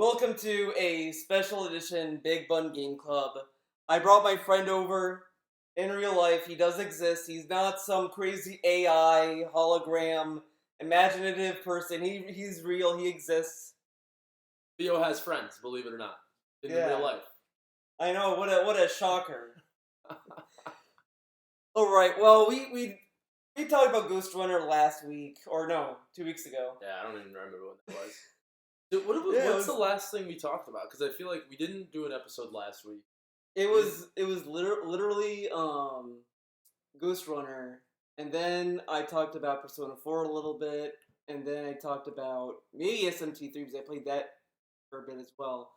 Welcome to a special edition Big Bun Game Club. I brought my friend over. In real life, he does exist. He's not some crazy AI, hologram, imaginative person. He's real. He exists. Theo has friends, believe it or not, in Yeah. real life. I know. What a shocker. All right. Well, we talked about Ghost Runner last week, or no, 2 weeks ago. Yeah, I don't even remember when that was. Dude, what's the last thing we talked about? Because I feel like we didn't do an episode last week. It was literally Ghost Runner, and then I talked about Persona 4 a little bit, and then I talked about maybe SMT3 because I played that for a bit as well.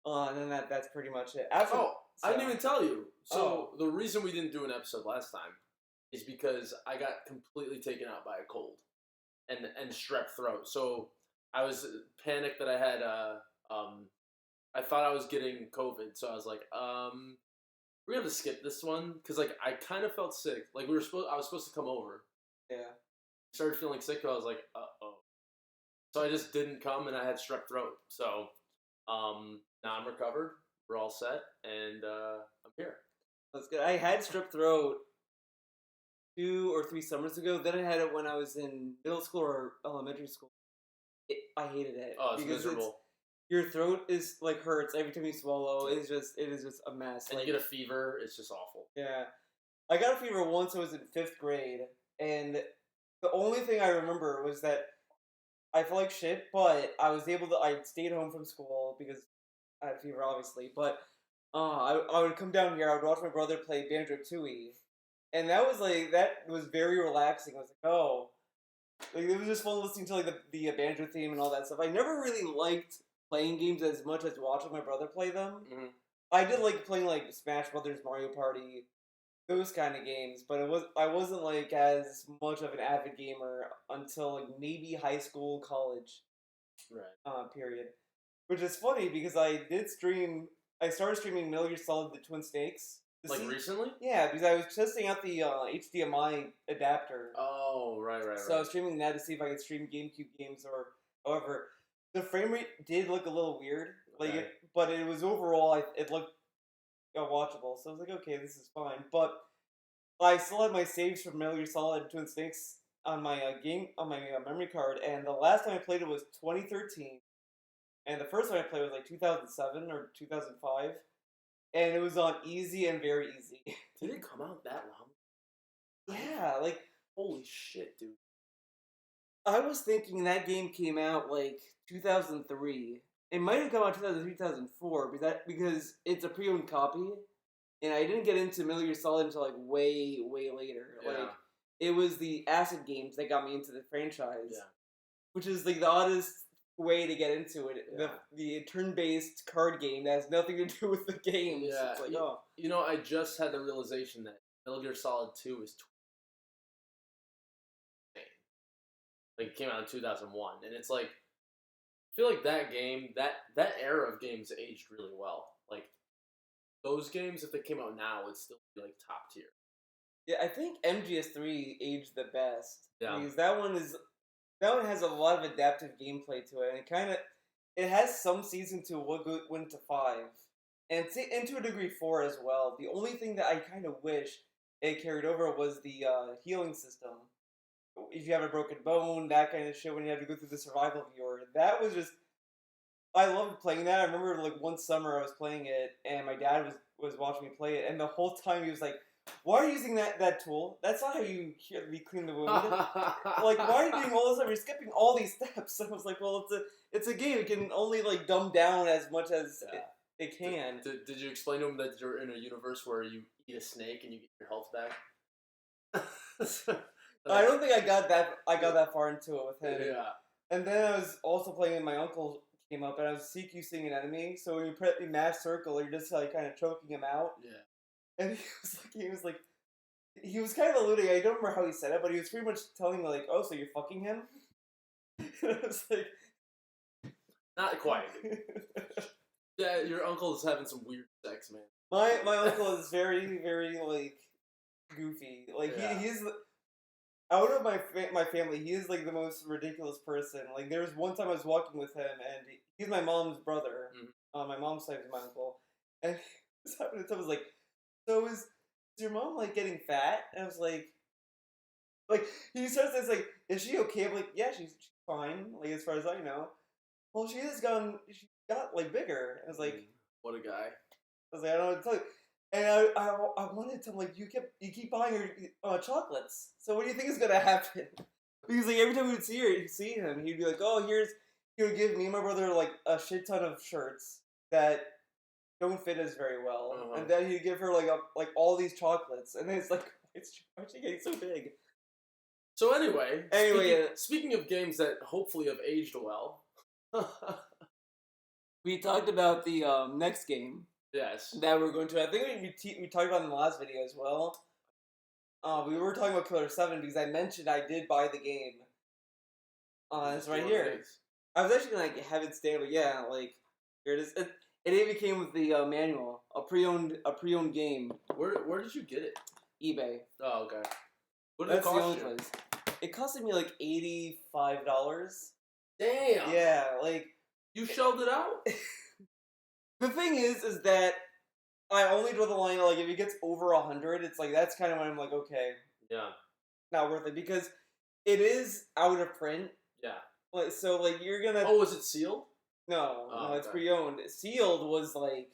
And then that's pretty much it. I didn't even tell you. So the reason we didn't do an episode last time is because I got completely taken out by a cold and strep throat. So I was panicked that I had I thought I was getting COVID, so I was like, we're gonna skip this one because like I kind of felt sick. Like I was supposed to come over. Yeah. Started feeling sick, so I was like, uh-oh. So I just didn't come, and I had strep throat. So now I'm recovered. We're all set, and I'm here. That's good. I had strep throat 2 or 3 summers ago. Then I had it when I was in middle school or elementary school. I hated it. Oh, it's miserable. Your throat is like hurts every time you swallow. It is just a mess. And you get a fever. It's just awful. Yeah, I got a fever once. I was in 5th grade, and the only thing I remember was that I felt like shit. But I stayed home from school because I had a fever, obviously. But I would come down here. I would watch my brother play Banjo-Tooie, and that was very relaxing. I was like, oh, like it was just fun listening to like the banjo theme and all that stuff. I never really liked playing games as much as watching my brother play them. Mm-hmm. I did like playing like Smash Brothers, Mario Party, those kind of games, but I wasn't like as much of an avid gamer until like maybe high school, college, right? Period. Which is funny because I started streaming Metal Gear Solid: The Twin Snakes. Like recently? Yeah, because I was testing out the HDMI adapter. Oh, right. So I was streaming that to see if I could stream GameCube games or however. The frame rate did look a little weird, but it was overall it looked watchable. So I was like, okay, this is fine. But I still had my saves from Metal Gear Solid Twin Snakes on my memory card, and the last time I played it was 2013, and the first time I played it was like 2007 or 2005, and it was on easy and very easy. Did it come out that long? Yeah, like holy shit, dude. I was thinking that game came out like 2003. It might have come out 2003, 2004, because it's a pre-owned copy, and I didn't get into Metal Gear Solid until like way, way later. Yeah. Like it was the Acid games that got me into the franchise, yeah. Which is like the oddest way to get into it. Yeah. The turn-based card game that has nothing to do with the games. Yeah, it's like, you know, I just had the realization that Metal Gear Solid 2 is like it came out in 2001, and it's like I feel like that game, that era of games aged really well. Like those games, if they came out now, would still be like top tier. Yeah, I think MGS3 aged the best. Yeah, because that one has a lot of adaptive gameplay to it, and it has some season to what went to 5, and to a degree 4 as well. The only thing that I kind of wish it carried over was the healing system. If you have a broken bone, that kind of shit, when you have to go through the survival viewer, that was just. I loved playing that. I remember like one summer I was playing it, and my dad was watching me play it, and the whole time he was like, "Why are you using that tool? That's not how you clean the wound. Like, why are you doing all this stuff? You're skipping all these steps." And I was like, "Well, it's a game. It can only like dumb down as much as it can." Did you explain to him that you're in a universe where you eat a snake and you get your health back? I don't think I got that far into it with him. Yeah. And then I was also playing with my uncle came up, and I was CQCing an enemy. So when you press the mash circle, you're just like kind of choking him out. Yeah. And he was kind of alluding. I don't remember how he said it, but he was pretty much telling me like, "Oh, so you're fucking him?" And I was like, not quite. Yeah, your uncle's having some weird sex, man. My uncle is very, very like goofy. Like he's out of my family, he is like the most ridiculous person. Like there was one time I was walking with him, and he's my mom's brother. My mom's side is my uncle, and he was having a time. I was like, "So is your mom like getting fat?" And I was like he starts. It's like, "Is she okay?" I'm like, "Yeah, she's fine. Like as far as I know." Well, she got like bigger. I was like, what a guy. I was like, I don't know what to tell you. And I wanted to like you keep buying her chocolates. So what do you think is gonna happen? Because like every time we would see him, he'd be like, oh, he would give me and my brother like a shit ton of shirts that don't fit us very well, and then he'd give her like all these chocolates, and then it's like, why is she getting so big? So anyway, speaking of games that hopefully have aged well, we talked about the next game. Yes. That we're going to. I think we talked about in the last video as well. We were talking about Killer 7 because I mentioned I did buy the game. It's right here. I was actually gonna have it stand, but yeah, like here it is. It even came with the manual, a pre-owned game. Where did you get it? eBay. Oh, okay. What did it cost you? Place. It costed me like $85. Damn. Yeah, like you shelled it out. The thing is that I only draw the line like if it gets over 100, it's like that's kind of when I'm like, okay, yeah, not worth it because it is out of print. Yeah. Like so, like you're gonna. Oh, was it sealed? No, no, it's pre-owned. Sealed was like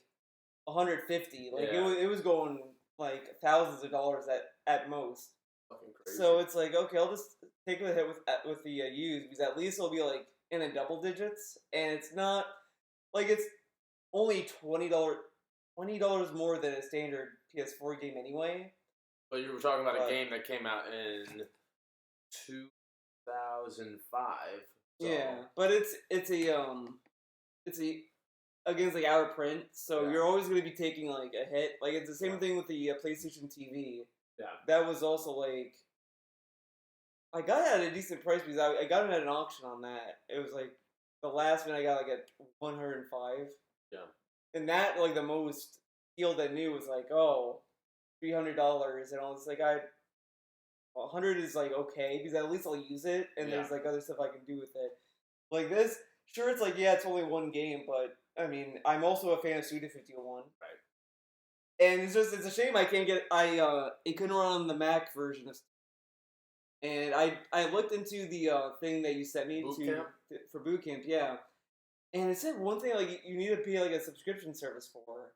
150. Like it was going like thousands of dollars at most. Fucking crazy. So it's like, okay, I'll just take the hit with the used because at least it'll be like in the double digits, and it's not like it's only $20 more than a standard PS4 game anyway. But you were talking about a game that came out in 2005. So. Yeah, but it's a again, it's like out of print, so you're always going to be taking like a hit. Like it's the same thing with the PlayStation TV. Yeah, that was also like I got it at a decent price because I got it at an auction on that. It was like the last one I got like at 105. Yeah, and that like the most sealed I knew was like $300 and all this. Like 100 is like okay because at least I'll use it, and there's like other stuff I can do with it. Like this, sure, it's like it's only one game, but I mean I'm also a fan of Suda 51. Right. And it's a shame I can't get it couldn't run on the Mac version of. And I looked into the thing that you sent me for boot camp, yeah. And it said one thing like you need to pay like a subscription service for.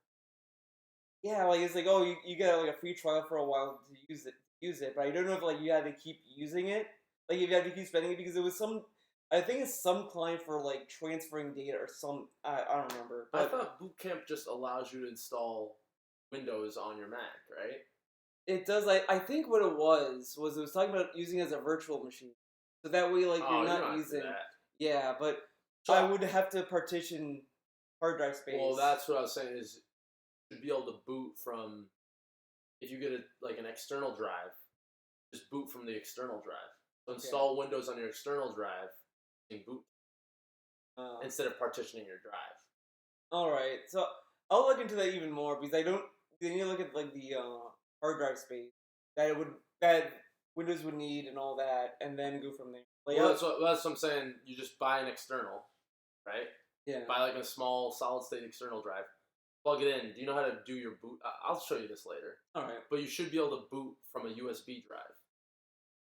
Yeah, like it's like you get like a free trial for a while to use it, but I don't know if like you had to keep using it, like if you had to keep spending it because it was I think it's some client for like transferring data or some I don't remember. But I thought Boot Camp just allows you to install Windows on your Mac, right? It does. I think what it was it was talking about using it as a virtual machine, so that way like you're not using. Yeah, but so I would have to partition hard drive space. Well, that's what I was saying is you should be able to boot from if you get an external drive, just boot from the external drive. So install Windows on your external drive and boot instead of partitioning your drive. All right, so I'll look into that even more because I don't. Then you look at like the hard drive space that Windows would need and all that, and then go from there. Like, well, that's what I'm saying. You just buy an external, right? Yeah. Buy like a small solid state external drive. Plug it in. Do you know how to do your boot? I'll show you this later. All right. But you should be able to boot from a USB drive,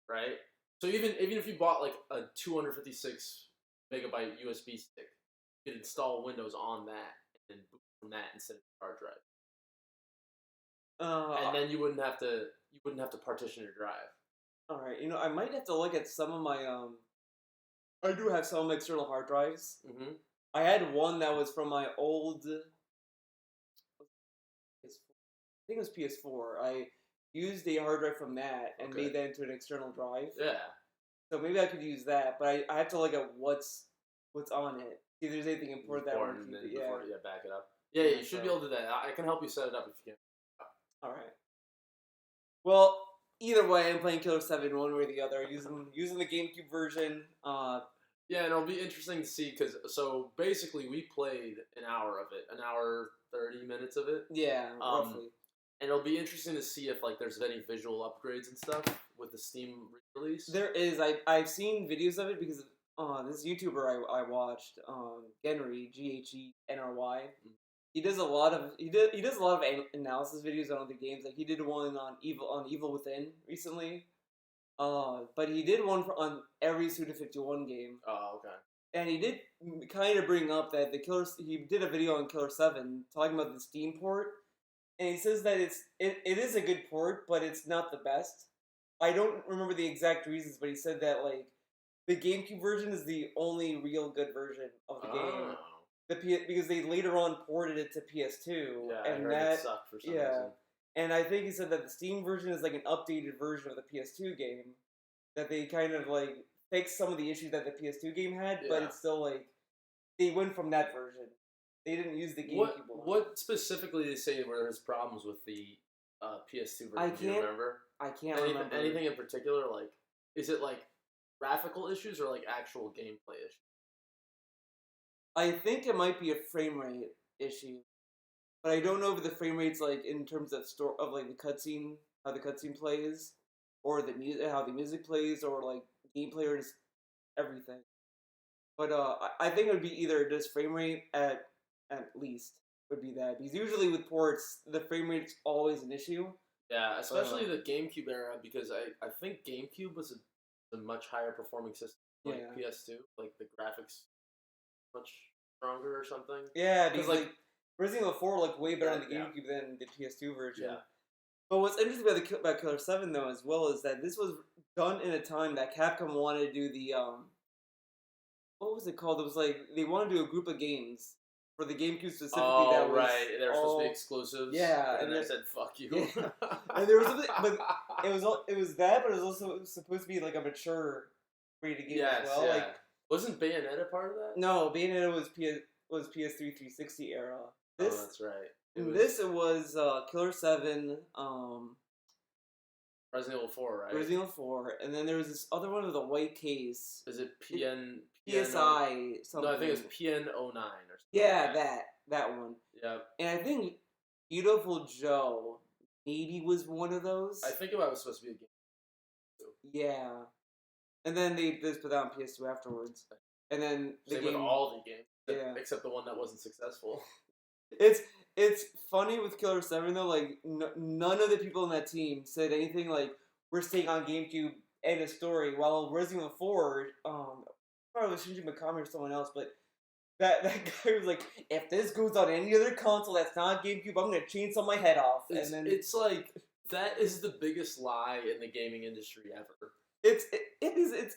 right? So even if you bought like a 256 megabyte USB stick, you could install Windows on that and then boot from that instead of your hard drive. And then you wouldn't have to partition your drive. All right, I might have to look at some of my I do have some external hard drives. Mm-hmm. I had one that was from my old. I think it was PS4. I used a hard drive from that and made that into an external drive. Yeah. So maybe I could use that, but I have to look at what's on it. See if there's anything important that I want to keep. Back it up. Yeah, you should be able to do that. I can help you set it up if you can. All right. Well, either way, I'm playing Killer 7 one way or the other, using the GameCube version. Yeah, and it'll be interesting to see because so basically we played an hour of it, an hour 30 minutes of it. Yeah, roughly. And it'll be interesting to see if like there's any visual upgrades and stuff with the Steam release? There is. I've seen videos of it because this YouTuber I watched, Genry, GHENRY. He does a lot of he does a lot of analysis videos on the games. Like he did one on Evil Within recently. But he did one on every Suda 51 game. Oh, okay. And he did kind of bring up that he did a video on Killer 7 talking about the Steam port, and he says that it is a good port, but it's not the best. I don't remember the exact reasons, but he said that like the GameCube version is the only real good version of the game. Because they later on ported it to PS2, Yeah, and I heard it sucked for some reason. And I think he said that the Steam version is like an updated version of the PS2 game, that they kind of like fixed some of the issues that the PS2 game had, but it's still like they went from that version. They didn't use the GameCube one. What specifically did they say were his problems with the PS2 version? Do you remember? I can't remember. Anything in particular? Like, is it like graphical issues or like actual gameplay issues? I think it might be a frame rate issue, but I don't know if the frame rate's like in terms of like the cutscene, how the cutscene plays, or the music, how the music plays, or like gameplay, or just everything. But I think it would be either just frame rate at least would be that, because usually with ports the frame rate's always an issue. Yeah, especially the GameCube era, because I think GameCube was a much higher performing system like PS2, like the graphics much stronger or something. Yeah, because like Resident Evil 4 looked way better on the GameCube than the PS2 version. Yeah. But what's interesting about Killer 7 though as well is that this was done in a time that Capcom wanted to do the what was it called? It was like they wanted to do a group of games for the GameCube specifically. Oh, that was right, they were supposed to be exclusives. Yeah, and they said "fuck you." Yeah. And there was something, but it was that, but it was also supposed to be like a mature rated game as well. Yeah. Like, wasn't Bayonetta part of that? No, Bayonetta was PS3 360 era. That's right. It was Killer 7, Resident Evil 4, right? Resident Evil 4, and then there was this other one with a white case. Is it PSI something? No, I think it's PN09 or something. Yeah, that one. Yep. And I think Beautiful Joe maybe was one of those. I think it was supposed to be a game. Yeah. And then they just put that on PS2 afterwards. And then Same with all the games, except the one that wasn't successful. It's funny with Killer 7 though, like none of the people in that team said anything like we're staying on GameCube and a story, while Resident Evil 4, probably Shinji Mikami or someone else, but that guy was like, if this goes on any other console that's not GameCube, I'm gonna chainsaw my head off. It's like that is the biggest lie in the gaming industry ever. It's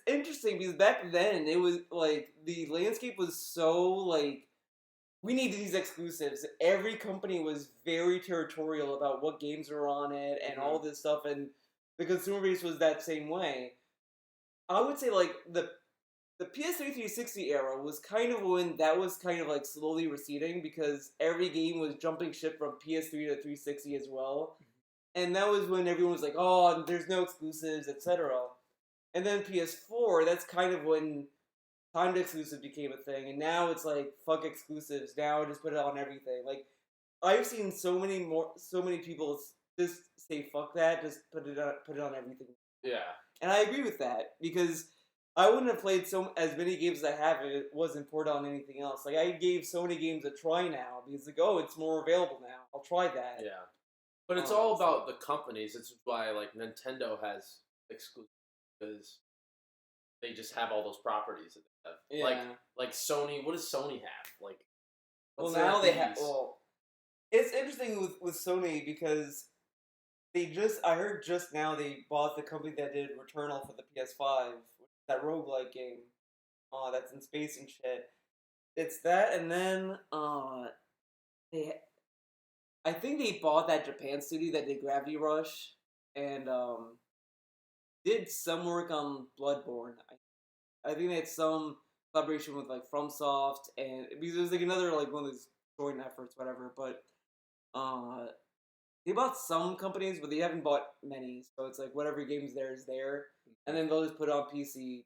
interesting because back then it was like the landscape was so like we needed these exclusives. Every company was very territorial about what games were on it and all this stuff, and the consumer base was that same way. I would say like the PS3 360 era was kind of when that was kind of like slowly receding because every game was jumping ship from PS3 to 360 as well, and that was when everyone was like, "Oh, there's no exclusives, etc." And then PS4, that's kind of when timed exclusive became a thing, and now it's like fuck exclusives. Now just put it on everything. Like I've seen so many people just say fuck that, just put it on everything. Yeah, and I agree with that because I wouldn't have played as many games as I have if it wasn't ported on anything else. Like I gave so many games a try now because like it's more available now. I'll try that. Yeah, but it's all about the companies. It's why like Nintendo has exclusive because they just have all those properties that they have. Yeah. Like Sony. What does Sony have? Like, well, now they have. Well, it's interesting with Sony because I heard just now they bought the company that did Returnal for the PS5, that roguelike game. That's in space and shit. It's that, and then I think they bought that Japan studio that did Gravity Rush, and did some work on Bloodborne. I think they had some collaboration with like FromSoft, and because it was like another like one of those joint efforts, whatever. But they bought some companies, but they haven't bought many. So it's like whatever game's there is there, and then they'll just put it on PC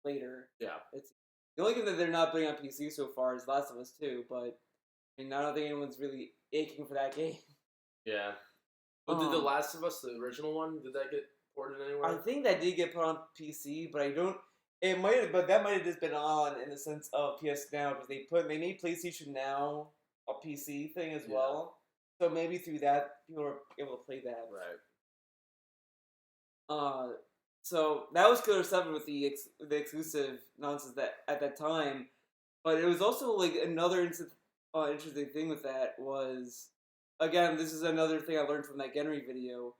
later. Yeah, it's the only game that they're not putting on PC so far is Last of Us 2, but I mean, I don't think anyone's really aching for that game. Yeah. But did The Last of Us, the original one, did that get ported I anywhere? think that did get put on PC, but I don't. It might have, but that might have just been on in the sense of PS Now because they made PlayStation Now a PC thing as Yeah. well. So maybe through that people were able to play that. Right. So that was Killer 7 with the exclusive nonsense that at that time. But it was also like another interesting thing with that was, again, this is another thing I learned from that Genry video.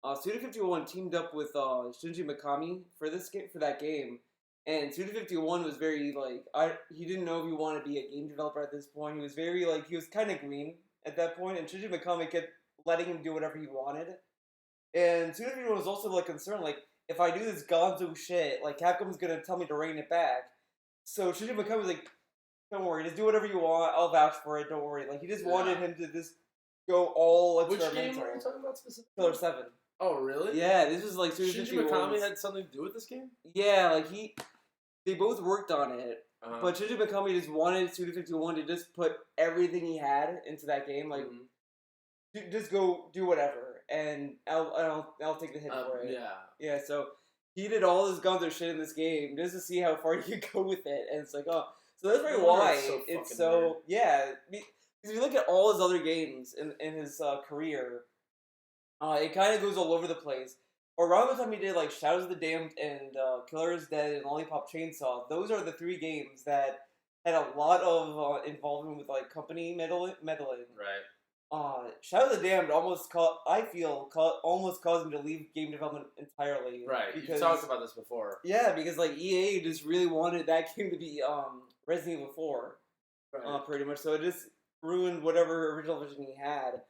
Suda51 teamed up with Shinji Mikami for that game, and Suda51 was very like he didn't know if he wanted to be a game developer at this point. He was very like he was kind of green at that point, and Shinji Mikami kept letting him do whatever he wanted. And Suda51 was also like concerned like if I do this Gonzo shit, like Capcom's gonna tell me to rein it back. So Shinji Mikami was like, don't worry, just do whatever you want. I'll vouch for it. Don't worry. Like he just wanted him to just go all experimental. Which game are you talking about specifically? Killer 7. Oh, really? Yeah, this was like Shinji Mikami had something to do with this game? Yeah, like they both worked on it, but Shinji Mikami just wanted Suda51 to just put everything he had into that game, like just go do whatever, and I'll take the hit for it. Yeah. So he did all this Gonzo shit in this game just to see how far he could go with it, and it's like, oh, so that's probably why it's so yeah. Because if you look at all his other games in his career. It kind of goes all over the place. Around the time he did like Shadows of the Damned and Killer is Dead and Lollipop Chainsaw, those are the three games that had a lot of involvement with like company meddling. Right. Shadows of the Damned almost almost caused him to leave game development entirely. Right. You've talked about this before. Yeah, because like EA just really wanted that game to be Resident Evil 4, pretty much. So it just ruined whatever original vision he had.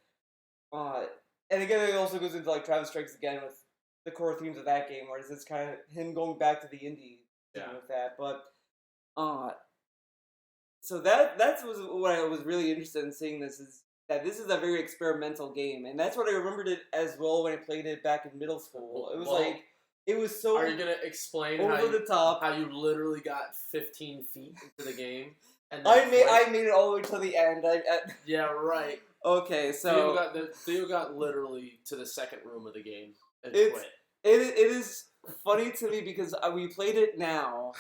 And again, it also goes into like Travis Strikes Again with the core themes of that game, whereas it's kind of him going back to the indie with that. But so that's what I was really interested in seeing. This is that this is a very experimental game, and that's what I remembered it as well when I played it back in middle school. It was it was so. Are you gonna explain over the top how you literally got 15 feet into the game? And I made it all the way to the end. Yeah, right. Okay, so Theo got literally to the second room of the game and quit. It is funny to me because we played it now,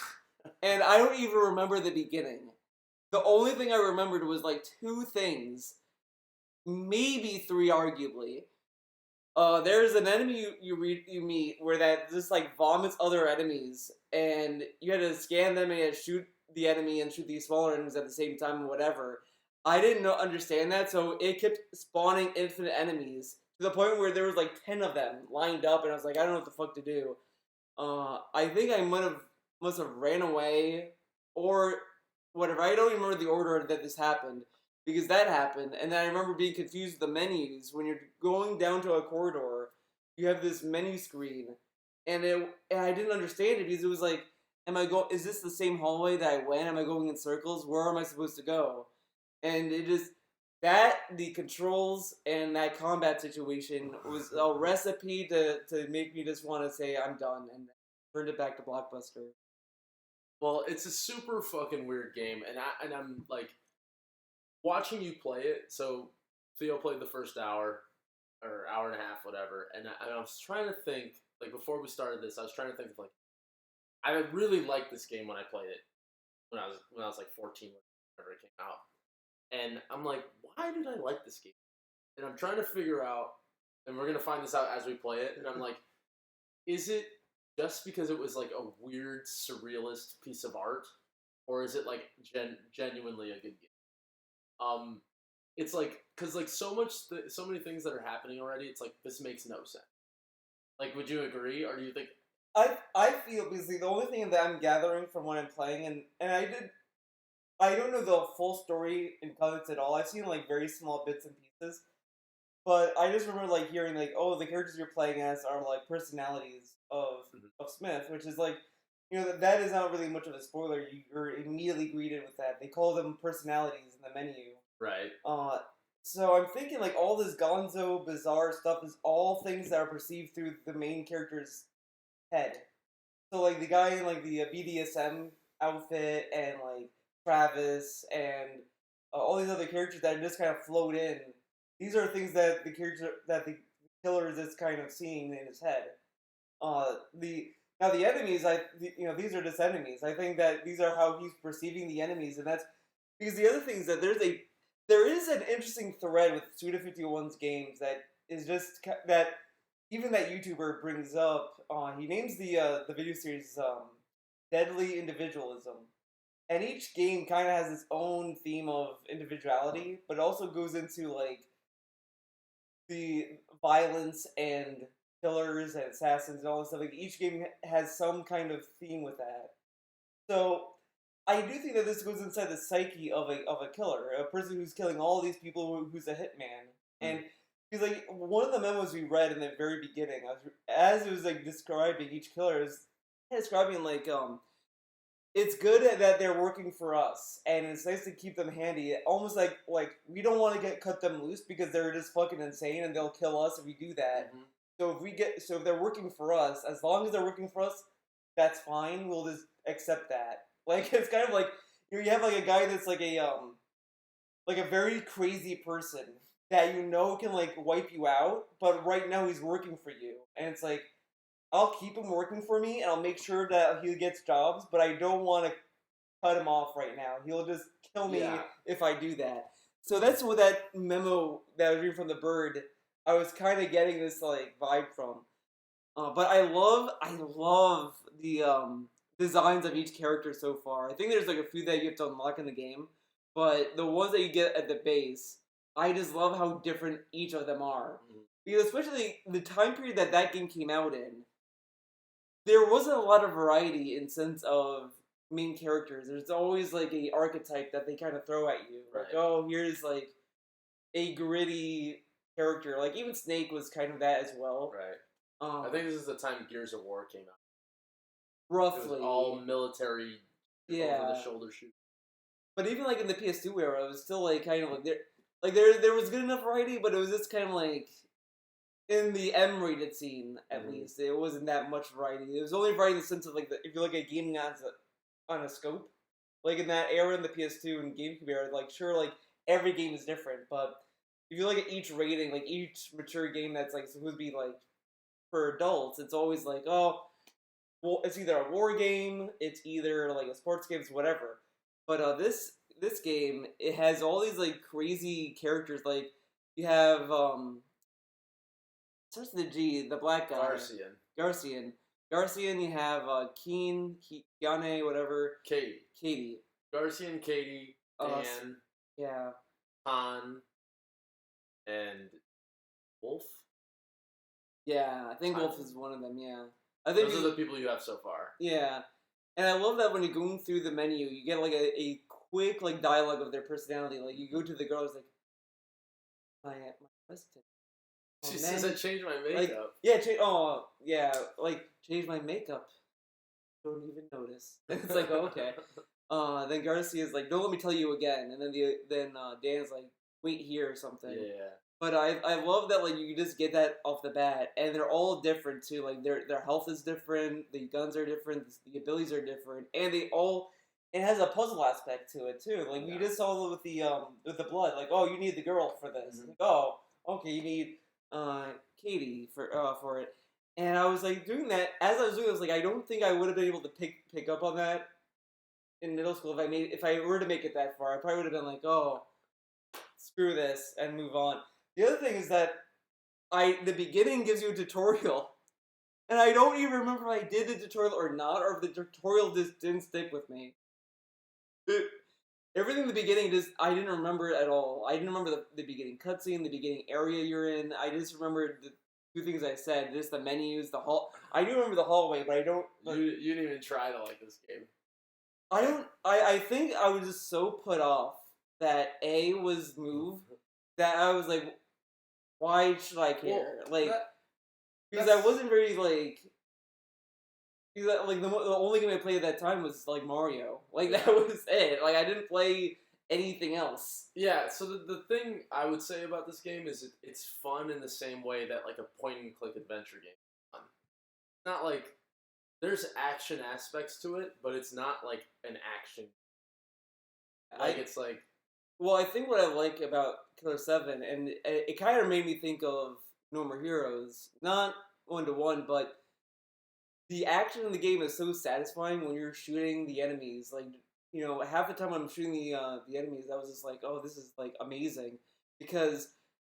and I don't even remember the beginning. The only thing I remembered was like two things, maybe three, arguably. There's an enemy you meet where that just like vomits other enemies, and you had to scan them and you had to shoot the enemy and shoot these smaller enemies at the same time, or whatever. I didn't understand that, so it kept spawning infinite enemies to the point where there was like 10 of them lined up, and I was like, I don't know what the fuck to do. I think I must have ran away or whatever. I don't even remember the order that this happened because that happened, and then I remember being confused with the menus. When you're going down to a corridor, you have this menu screen, and I didn't understand it because it was like, is this the same hallway that I went? Am I going in circles? Where am I supposed to go? And it just the controls and that combat situation was a recipe to make me just want to say I'm done and turned it back to Blockbuster. Well, it's a super fucking weird game, and I'm like watching you play it. So Theo played the first hour or hour and a half, whatever, and I was trying to think like before we started this, I was trying to think of like I really liked this game when I played it when I was like 14, whenever it came out. And I'm like, why did I like this game? And I'm trying to figure out, and we're going to find this out as we play it, and I'm like, is it just because it was like a weird, surrealist piece of art? Or is it like genuinely a good game? It's like, because like so many things that are happening already, it's like, this makes no sense. Like, would you agree, or do you think... I feel, because the only thing that I'm gathering from what I'm playing, and I don't know the full story in context at all. I've seen like very small bits and pieces, but I just remember like hearing like, oh, the characters you're playing as are like personalities of Smith, which is like, you know, that is not really much of a spoiler. You're immediately greeted with that. They call them personalities in the menu. Right. So I'm thinking like all this gonzo bizarre stuff is all things that are perceived through the main character's head. So like the guy in like the BDSM outfit and like Travis and all these other characters that just kind of float in. These are things that the killer is just kind of seeing in his head. The now the enemies, these are just enemies. I think that these are how he's perceiving the enemies, and that's because the other thing is that there is an interesting thread with Suda51's games that is just that even that YouTuber brings up. He names the video series Deadly Individualism, and each game kind of has its own theme of individuality, but it also goes into like the violence and killers and assassins and all this stuff. Like each game has some kind of theme with that. So I do think that this goes inside the psyche of a killer, a person who's killing all these people, who's a hitman. And because like one of the memos we read in the very beginning, as it was like describing each killer, is describing like it's good that they're working for us, and it's nice to keep them handy. Almost like we don't want to cut them loose because they're just fucking insane and they'll kill us if we do that. Mm-hmm. So if they're working for us, as long as they're working for us, that's fine. We'll just accept that. Like it's kind of like you have like a guy that's like a very crazy person that can like wipe you out, but right now he's working for you, and it's like I'll keep him working for me, and I'll make sure that he gets jobs, but I don't want to cut him off right now. He'll just kill me if I do that. So that's what that memo that I was reading from the bird, I was kind of getting this like vibe from. But I love the designs of each character so far. I think there's like a few that you have to unlock in the game, but the ones that you get at the base, I just love how different each of them are. Because especially the time period that game came out in, there wasn't a lot of variety in sense of main characters. There's always like a archetype that they kind of throw at you. Right. Like, oh, here's like a gritty character. Like even Snake was kind of that as well. Right. I think this is the time Gears of War came out. Roughly. It was all military, over the shoulder shoot. But even like in the PS2 era, it was still like kind of like there was good enough variety, but it was just kind of like in the M-rated scene, at least, it wasn't that much variety. It was only variety in the sense of like if you look at gaming on a scope, like in that era in the PS2 and GameCube era, like sure, like every game is different, but if you look at each rating, like each mature game that's like supposed to be like for adults, it's always like well, it's either a war game, it's either like a sports game, it's whatever. But this game, it has all these like crazy characters. Like you have starts with the G, the black guy. Garcian, you have Kiane, whatever. Katie. Garcian, Katie, Dan. Yeah. Han. And Wolf? Yeah, I think Wolf is one of them, yeah. Those are the people you have so far. Yeah. And I love that when you're going through the menu, you get like a quick like dialogue of their personality. Like you go to the girl, it's like, my husband. She says I changed my makeup. Like, change my makeup. Don't even notice. It's like, oh, okay. Then Garcia's like, don't let me tell you again. And then Dan's like, wait here or something. Yeah. But I love that, like, you just get that off the bat. And they're all different, too. Like, their health is different. The guns are different. The abilities are different. And it has a puzzle aspect to it, too. Like, you just saw with the blood. Like, oh, you need the girl for this. Mm-hmm. Like, oh, okay, you need Katie for it, and I was like doing that as I was doing it, I was like, I don't think I would have been able to pick up on that in middle school if I were to make it that far. I probably would have been like, oh, screw this and move on. The other thing is that the beginning gives you a tutorial, and I don't even remember if I did the tutorial or not, or if the tutorial just didn't stick with me. Everything in the beginning I didn't remember it at all. I didn't remember the beginning cutscene, the beginning area you're in. I just remembered the two things I said, just the menus, the hall. I do remember the hallway, but I don't. You didn't even try to like this game. I think I was just so put off that A was moved that I was like, why should I care? Because I wasn't very like. Like the only game I played at that time was like Mario. Like that was it. Like I didn't play anything else. Yeah. So the thing I would say about this game is it's fun in the same way that like a point and click adventure game is fun. It's not like there's action aspects to it, but it's not like an action. It's like. Well, I think what I like about Killer 7, and it kind of made me think of No More Heroes, not 1-to-1, but the action in the game is so satisfying when you're shooting the enemies. Like, half the time when I'm shooting the enemies, I was just like, oh, this is like amazing because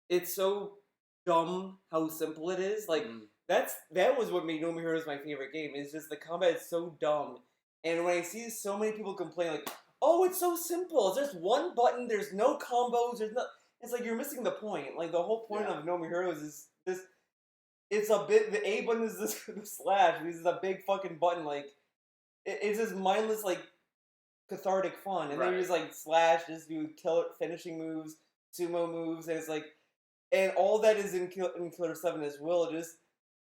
it's so dumb how simple it is. Like that was what made No More Heroes my favorite game. It's just the combat is so dumb, and when I see so many people complain like, oh, it's so simple. It's just one button. There's no combos. There's no. It's like you're missing the point. Like the whole point of No More Heroes is this. It's a bit. The A button is this the slash. This is a big fucking button. Like it's just mindless, like cathartic fun, and then you just like slash, just do finishing moves, sumo moves, and it's like, and all that is in Killer 7 as well. Just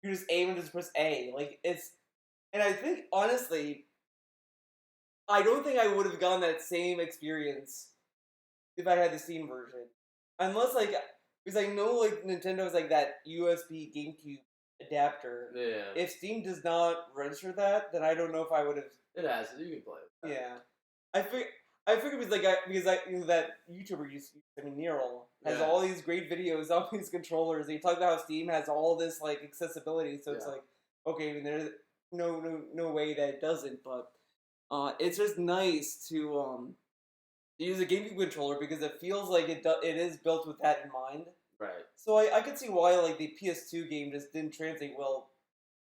you just aim and just press A. Like it's, and I think honestly, I don't think I would have gotten that same experience if I had the Steam version, unless like because I know like Nintendo has like that USB GameCube adapter. Yeah. If Steam does not register that, then I don't know if I would have. It has. You can play it. Yeah. I figured because that YouTuber Neural has all these great videos on these controllers. He talked about how Steam has all this like accessibility, so it's like okay, I mean there's no way that it doesn't, but it's just nice to use a GameCube controller because it feels like it is built with that in mind. Right. So I could see why like the PS2 game just didn't translate well.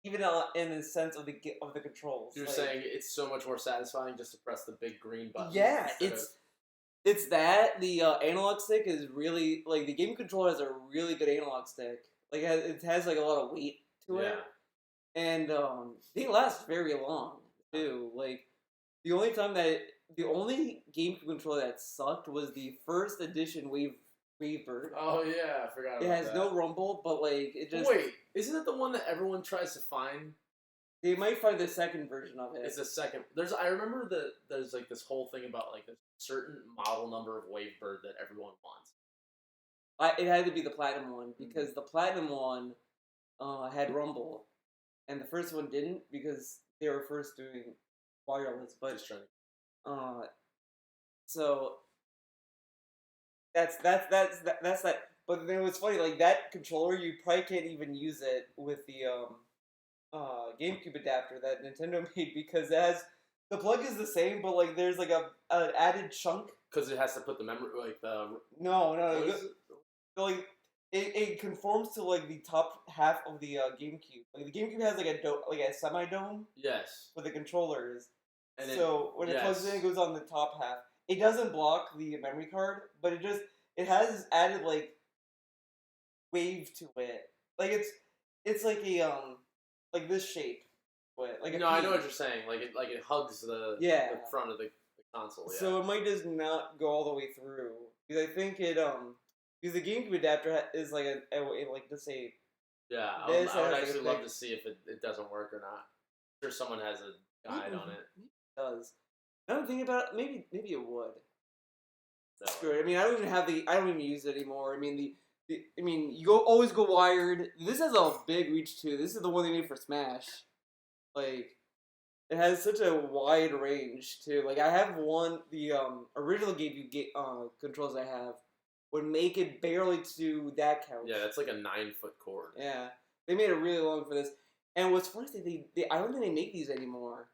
Even in the sense of the controls, you're like, saying it's so much more satisfying just to press the big green button. Yeah, it's that the analog stick is really like the game controller has a really good analog stick. Like it has like a lot of weight to it, and they last very long too. Like the only game controller that sucked was the first edition Wavebird. Oh yeah, I forgot about that. It has no rumble, but like it just wait. Isn't it the one that everyone tries to find? They might find the second version of it. It's the second. I remember that there's like this whole thing about like a certain model number of Wavebird that everyone wants. It had to be the platinum one because the platinum one had rumble, and the first one didn't because they were first doing wireless. But so that's that. But then it was funny, like that controller, you probably can't even use it with the GameCube adapter that Nintendo made because the plug is the same, but like there's like an added chunk because it has to put the memory like the like it conforms to like the top half of the GameCube. Like the GameCube has like a semi dome. Yes. For the controllers, and so when it yes. plugs in, it goes on the top half. It doesn't block the memory card, but it has added like wave to it. Like it's like a like this shape. Like no, I know what you're saying. Like it hugs the front of the console. Yeah. So it might just not go all the way through because I think it because the GameCube adapter is like like to say. Yeah, I would actually love to see if it doesn't work or not. I'm sure someone has a guide on it. It does. I don't think about it. Maybe it would. No. Screw it. I mean, I don't even use it anymore. I mean you always go wired. This has a big reach too. This is the one they made for Smash. Like, it has such a wide range too. Like, I have the original GameCube controls I have would make it barely to that couch. Yeah, that's like a 9-foot cord. Yeah, they made it really long for this. And what's funny is they I don't think they make these anymore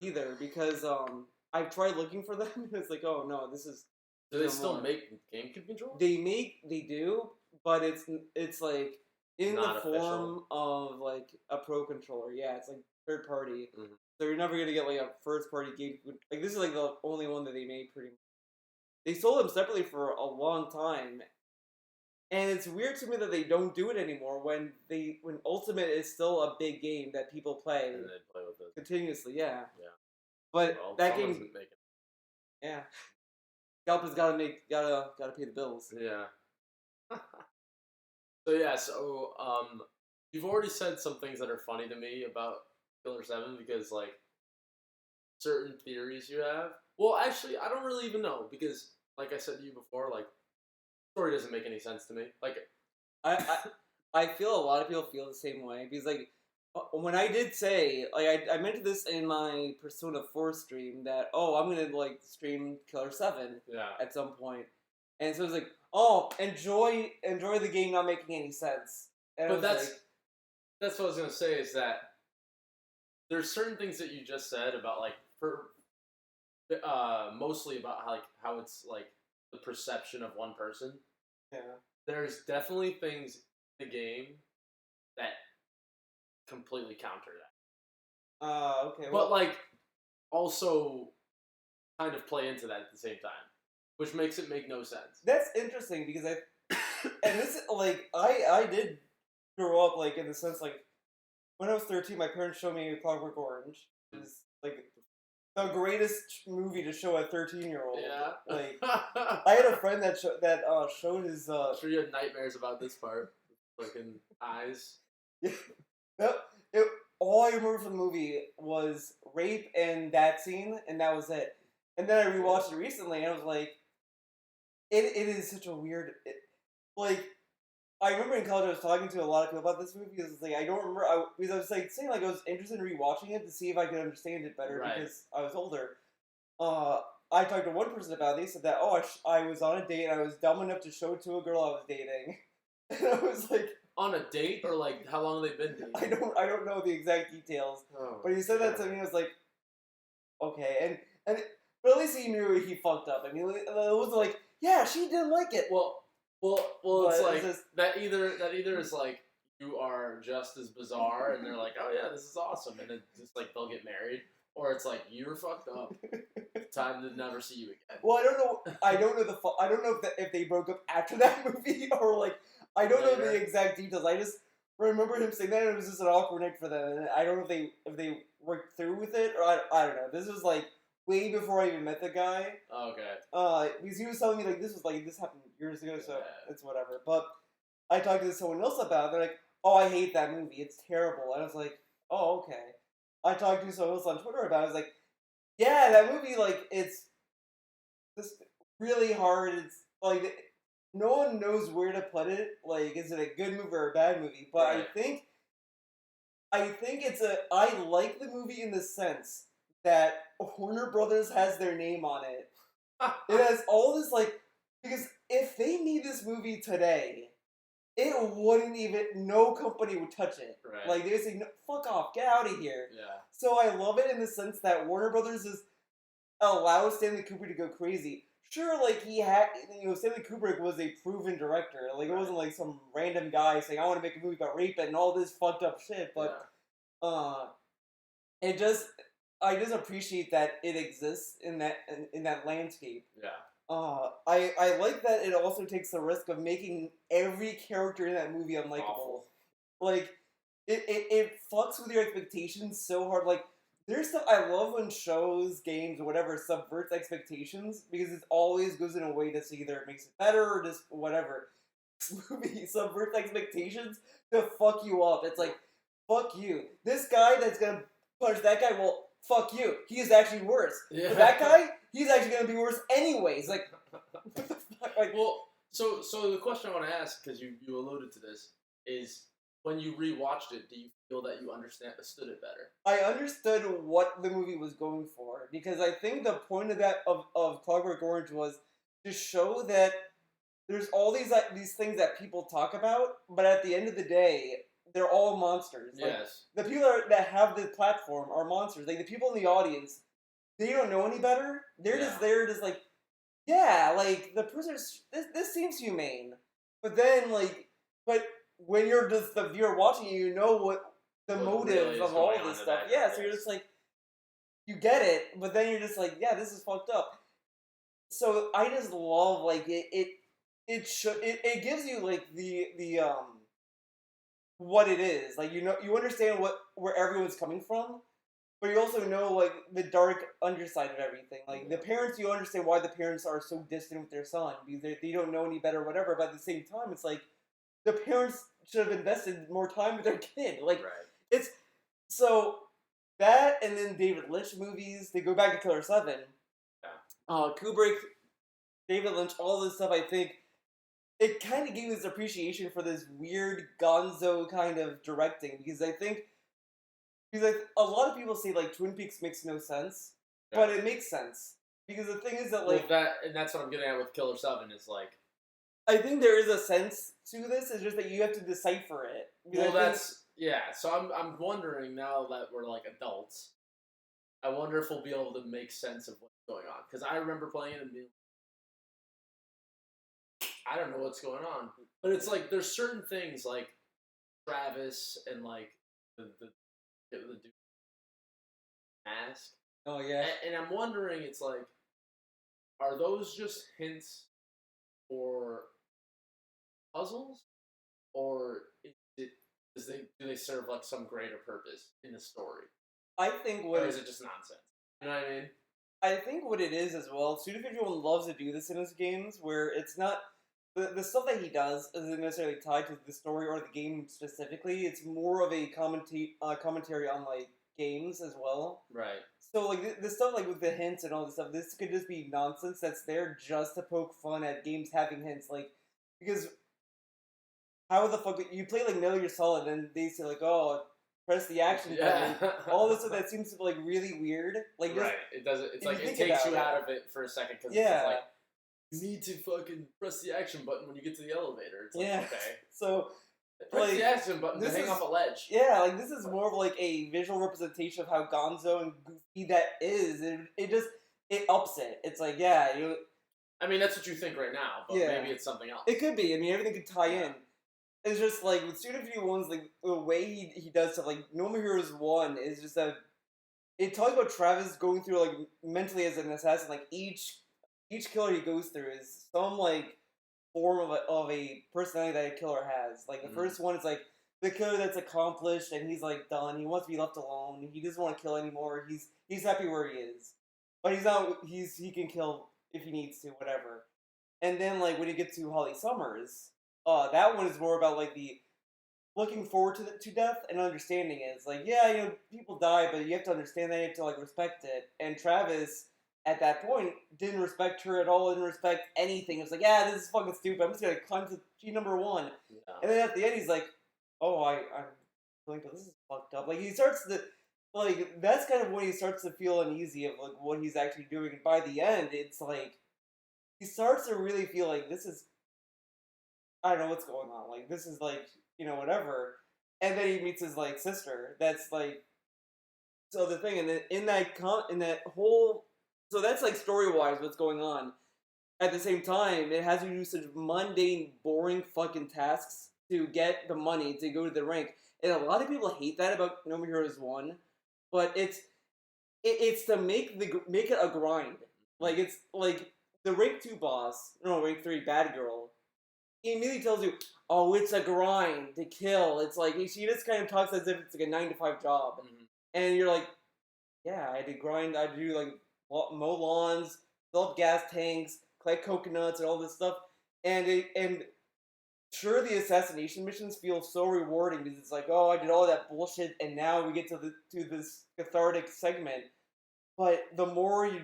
either because I've tried looking for them and it's like, oh no, this is. Do they still make GameCube controls? They do, but it's like in Not the form official. of like a pro controller. Yeah, it's like third party. Mm-hmm. So you're never gonna get like a first party game. Like this is like the only one that they made pretty much. They sold them separately for a long time, and it's weird to me that they don't do it anymore when Ultimate is still a big game that people play. And they play with it continuously. Yeah. Yeah. But that game. Making... Yeah. Scalper's gotta pay the bills. Yeah. So you've already said some things that are funny to me about Killer 7 because like certain theories you have. Well, actually, I don't really even know because, like I said to you before, like the story doesn't make any sense to me. Like, I feel a lot of people feel the same way because like when I did say like I mentioned this in my Persona 4 stream that I'm gonna like stream Killer 7 at some point, and so it was like enjoy the game not making any sense. And but that's what I was gonna say is that there's certain things that you just said about like mostly about how it's like the perception of one person. Yeah. There's definitely things in the game that completely counter that. Okay. But like also kind of play into that at the same time, which makes it make no sense. That's interesting because and this like I did grow up like in the sense like when I was 13, my parents showed me Clockwork Orange, which is like the greatest movie to show a 13-year-old. Yeah. Like I had a friend that showed his. I'm sure you had nightmares about this part. Fucking eyes. Yeah. All I remember from the movie was rape and that scene, and that was it. And then I rewatched it recently, and I was like, it is such a weird. Like, I remember in college I was talking to a lot of people about this movie because it's like I don't remember. Because I was like saying like I was interested in rewatching it to see if I could understand it better because I was older. I talked to one person about it. They said that I was on a date and I was dumb enough to show it to a girl I was dating, and I was like. On a date or like how long have they been dating? I don't know the exact details, but he said that to me. I was like, okay, but at least he knew he fucked up. I mean, it wasn't like, yeah, she didn't like it. Well, But it's like just, that either is like you are just as bizarre, and they're like, oh yeah, this is awesome, and it's just like they'll get married, or it's like you're fucked up. Time to never see you again. Well, I don't know. I don't know if they broke up after that movie or like. I don't know the exact details. I just remember him saying that it was just an awkward night for them, and I don't know if they worked through with it or I don't know. This was like way before I even met the guy. Okay. Because he was telling me like this happened years ago, so it's whatever. But I talked to someone else about it. They're like, "Oh, I hate that movie. It's terrible." And I was like, "Oh, okay." I talked to someone else on Twitter about it. I was like, "Yeah, that movie like it's just really hard. It's like." No one knows where to put it. Like, is it a good movie or a bad movie? But Right. I think I like the movie in the sense that Warner Brothers has their name on it. It has all this like because if they made this movie today, it wouldn't even no company would touch it. Right. Like they would say, no, "Fuck off, get out of here." Yeah. So I love it in the sense that Warner Brothers is allows Stanley Kubrick to go crazy. Sure, like Stanley Kubrick was a proven director. Like it wasn't like some random guy saying, "I want to make a movie about rape and all this fucked up shit." But I just appreciate that it exists in that landscape. Yeah. I like that it also takes the risk of making every character in that movie unlikable. Awful. Like it fucks with your expectations so hard. Like. There's stuff I love when shows, games, or whatever subverts expectations because it always goes in a way that's either makes it better or just whatever. This movie subverts expectations to fuck you up. It's like, fuck you. This guy that's gonna punch that guy, well, fuck you. He is actually worse. Yeah. But that guy, he's actually gonna be worse anyways. Like, what the fuck? Like, well, so the question I want to ask, because you alluded to this, is when you rewatched it, do you feel that you understood it better? I understood what the movie was going for because I think the point of Clockwork Orange was to show that there's all these things that people talk about, but at the end of the day, they're all monsters. Like, yes. The people that have the platform are monsters. Like the people in the audience, they don't know any better. They're just there, just like, yeah, like the prisoners. This seems humane, but then when you're just the viewer watching, you know what the motive really of all this stuff. Yeah, so you're just like, you get it, but then you're just like, yeah, this is fucked up. So I just love like it gives you like the what it is. Like you understand where everyone's coming from, but you also know like the dark underside of everything. Like the parents, you understand why the parents are so distant with their son because they don't know any better, or whatever. But at the same time, it's like. The parents should have invested more time with their kid. Like, it's so that, and then David Lynch movies. They go back to Killer 7. Yeah. Kubrick, David Lynch, all this stuff. I think it kind of gave us appreciation for this weird Gonzo kind of directing because a lot of people say like Twin Peaks makes no sense, but it makes sense because the thing is that like and that's what I'm getting at with Killer 7 is like. I think there is a sense to this. It's just that you have to decipher it. Well, Yeah, so I'm wondering now that we're like adults. I wonder if we'll be able to make sense of what's going on because I remember playing it and being, I don't know what's going on. But it's like there's certain things like Travis and like the dude mask. Oh yeah. And I'm wondering, it's like, are those just hints or puzzles, or do they serve like some greater purpose in the story, I think or is it just nonsense? You know what I mean? I think what it is as well, Studio 51 loves to do this in his games, where it's not the stuff that he does isn't necessarily tied to the story or the game specifically. It's more of a commentary on like games as well. Right. So like the stuff like with the hints and all this stuff, this could just be nonsense that's there just to poke fun at games having hints. Like because how the fuck you play like Metal Gear Solid and they say like, oh, press the action button. All this stuff that seems to be like really weird. Like right. It doesn't. It's if like you it think takes you about out of it for a second because Yeah. it's like you need to fucking press the action button when you get to the elevator. It's like, Yeah. okay. So Press like, the action button to this hang is- off a ledge. yeah, like this is more of like a visual representation of how Gonzo and Goofy that is. It ups it. It's like I mean, that's what you think right now, but Yeah. maybe it's something else. it could be. I mean, everything could tie Yeah. in. It's just like with Studio 51's like the way he does stuff. Like No More Heroes 1 is just a. It talks about Travis going through like mentally as an assassin. Like each killer he goes through is some like form of a personality that a killer has. Like the Mhm. first one is like the killer that's accomplished and he's like done. He wants to be left alone. He doesn't want to kill anymore. He's happy where he is, but he's not. He can kill if he needs to, whatever. And then like when you get to Holly Summers, that one is more about like the looking forward to death and understanding it. It's like, yeah, people die, but you have to understand that, you have to like respect it. And Travis at that point didn't respect her at all, didn't respect anything. It was like, yeah, this is fucking stupid. I'm just gonna climb to G number 1. Yeah. And then at the end he's like, oh, I'm feeling this is fucked up. Like he starts to like that's kind of when he starts to feel uneasy of like what he's actually doing. And by the end, it's like he starts to really feel like this is I don't know what's going on. Like this is like whatever. And then he meets his like sister. That's like so the thing. And then in that whole so that's like story wise what's going on. At the same time, it has you do such mundane, boring fucking tasks to get the money to go to the rank. And a lot of people hate that about No More Heroes 1, but it's to make it a grind. Like it's like the rank 2 boss, no rank 3 bad girl. He immediately tells you, "Oh, it's a grind to kill." It's like she just kind of talks as if it's like a 9 to 5 job, and you're like, "Yeah, I had to grind. I had to do like mow lawns, fill up gas tanks, collect coconuts, and all this stuff." And sure, the assassination missions feel so rewarding because it's like, "Oh, I did all that bullshit, and now we get to this cathartic segment." But the more you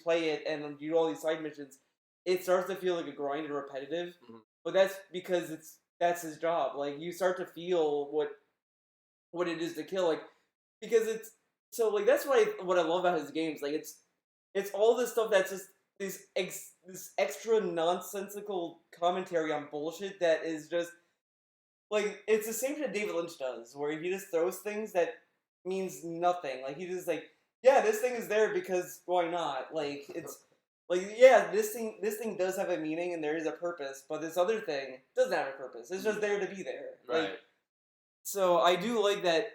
play it and you do all these side missions, it starts to feel like a grind and repetitive. Mhm. But that's because that's his job. Like you start to feel what it is to kill. Like because it's so like that's what I love about his games. Like it's all this stuff that's just this extra nonsensical commentary on bullshit that is just like it's the same shit David Lynch does, where he just throws things that means nothing. Like he just like, yeah, this thing is there because why not? Like it's like yeah, this thing does have a meaning and there is a purpose, but this other thing doesn't have a purpose. It's just there to be there. Right. Like, so I do like that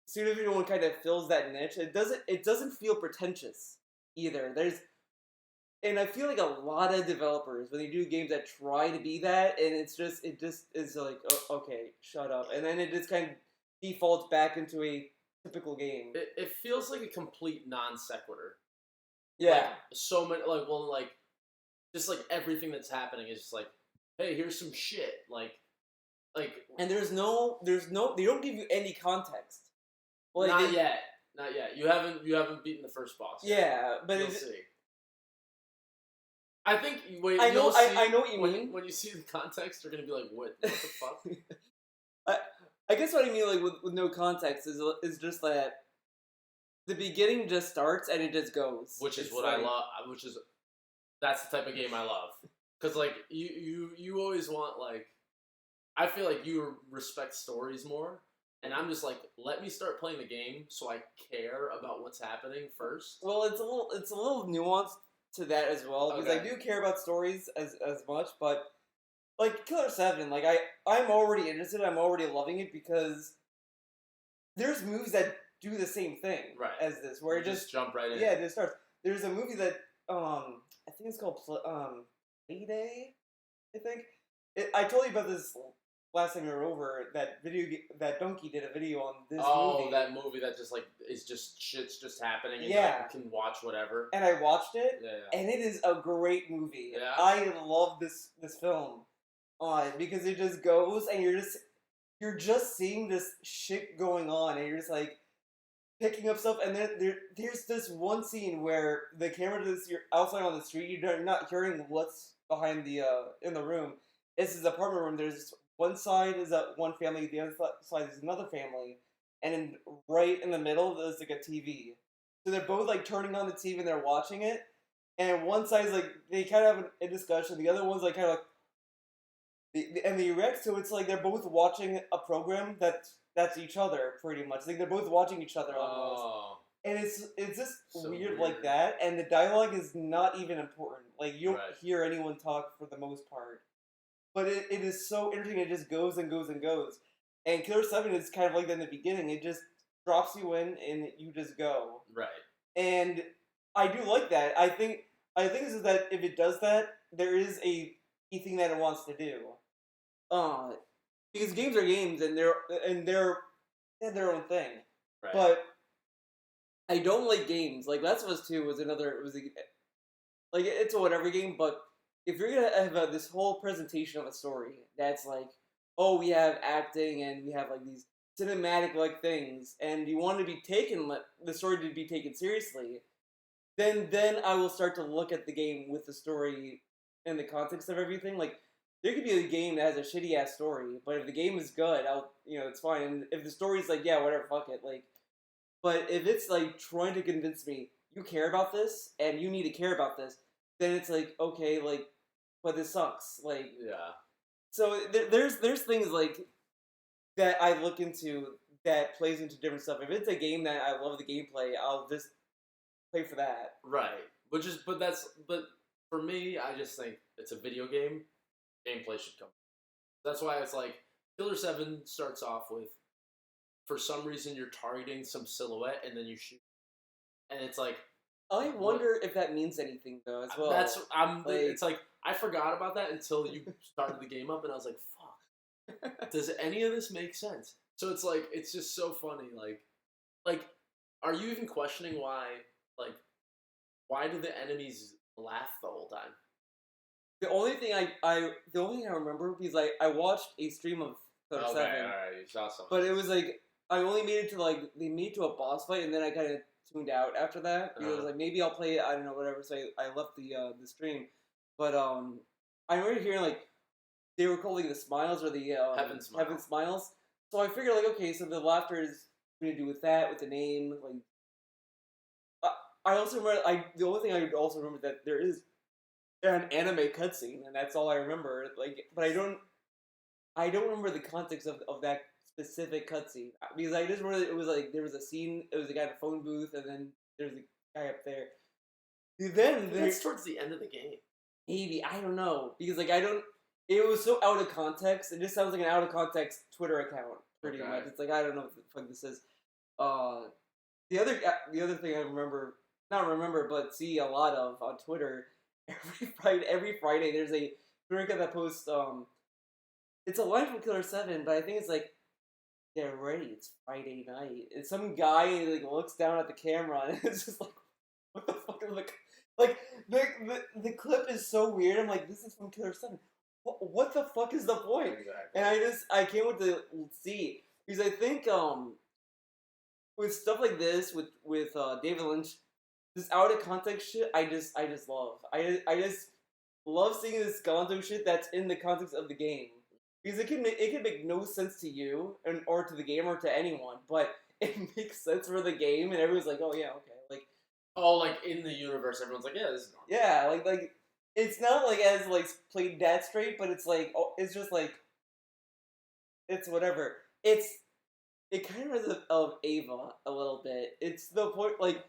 Studio 51 kind of fills that niche. It doesn't feel pretentious either. And I feel like a lot of developers when they do games that try to be that, and it just is like, oh, okay, shut up, and then it just kind of defaults back into a typical game. It feels like a complete non sequitur. Yeah, Like, so many just like everything that's happening is just like, hey, here's some shit. Like, and they don't give you any context. Like, not yet. You haven't beaten the first boss yet. Yeah, but You'll see. I think I know what you when, mean. When you see the context, you're gonna be like, "What the fuck?" I guess what I mean, like with no context, is just that the beginning just starts and it just goes. Which is It's what like, I love. That's the type of game I love. Because like you always want like, I feel like you respect stories more, And I'm just like, let me start playing the game so I care about what's happening first. Well, it's a little nuanced to that as well because I Okay. do care about stories as much, but like Killer 7, like I'm already interested. I'm already loving it because there's movies that do the same thing Right. as this, where You it just jump right in. yeah, it just starts. There's a movie that I think it's called Payday. I think I told you about this last time you were over. That Donkey did a video on this movie. That movie that just like is just shit's just happening and Yeah. you can watch whatever. And I watched it, Yeah. and it is a great movie. Yeah. I love this film because it just goes, and you're just seeing this shit going on, and you're just like picking up stuff. And then there's this one scene where the camera does you're outside on the street, you're not hearing what's behind the in the room. It's this apartment room. There's one side is one family, the other side is another family, and right in the middle there's like a TV. So they're both like turning on the TV and they're watching it. And one side's like they kind of have a discussion. The other one's like kind of like and they react. So it's like they're both watching a program that's each other pretty much. Like they're both watching each other almost. Oh. And it's just So weird weird. like that. And the dialogue is not even important. Like you don't Right. hear anyone talk for the most part. But it is so interesting. It just goes and goes and goes. And Killer 7 is kind of like that in the beginning. It just drops you in and you just go. Right. And I do like that. I think this is that if it does that, there is a key thing that it wants to do. Because games are games and they have their own thing. Right. But I don't like games. Like Last of Us 2 was like it's a whatever game, but if you're gonna have this whole presentation of a story that's like, oh, we have acting and we have like these cinematic like things, and you want to be the story to be taken seriously, then I will start to look at the game with the story in the context of everything. Like there could be a game that has a shitty ass story, but if the game is good, it's fine. And if the story's like, yeah, whatever, fuck it, like. But if it's like trying to convince me you care about this and you need to care about this, then it's like okay, like, but this sucks, like. Yeah. So there's things like that I look into that plays into different stuff. If it's a game that I love the gameplay, I'll just play for that. Right. But for me, I just think it's a video game. Gameplay should come. That's why it's like Killer 7 starts off with, for some reason you're targeting some silhouette and then you shoot, and it's like I wonder if that means anything though as well. It's like I forgot about that until you started the game up, and I was like, fuck. Does any of this make sense? So it's like it's just so funny. Like, are you even questioning why do the enemies laugh the whole time? The only thing I remember because I watched a stream of Killer 7. Alright, you saw something. But it was like I only made it to they made it to a boss fight, and then I kind of tuned out after that because I was like, maybe I'll play it. I don't know, whatever. So I left the stream. But I remember hearing like they were calling the smiles or the Heaven smiles. So I figured like okay, so the laughter is going to do with that, with the name. Like I also remember the only thing I also remember that there is an anime cutscene, and that's all I remember. Like, but I don't remember the context of that specific cutscene because I just remember it was like there was a scene. It was a guy in a phone booth, and then there's a guy up there. Then that's towards the end of the game. Maybe I don't know because like I don't. It was so out of context. It just sounds like an out of context Twitter account, pretty much. It's like I don't know what the fuck this is. The other thing I not remember, but see a lot of on Twitter. Every Friday there's a Twitter account that posts. It's a line from Killer 7, but I think it's like, get ready, it's Friday night. And some guy like looks down at the camera and it's just like, what the fuck is like the clip is so weird. I'm like, this is from Killer 7. What the fuck is the point? Exactly. And I can't wait to see because I think with stuff like this with David Lynch, this out of context shit, I just love. I just love seeing this gonzo shit that's in the context of the game because it can make no sense to you or to the game or to anyone, but it makes sense for the game and everyone's like, oh yeah, okay, like in the universe, everyone's like, yeah, this is normal. Yeah, like it's not like as like played that straight, but it's like it's just like it's whatever. It's it kind of reminds me of Ava a little bit. It's the point, like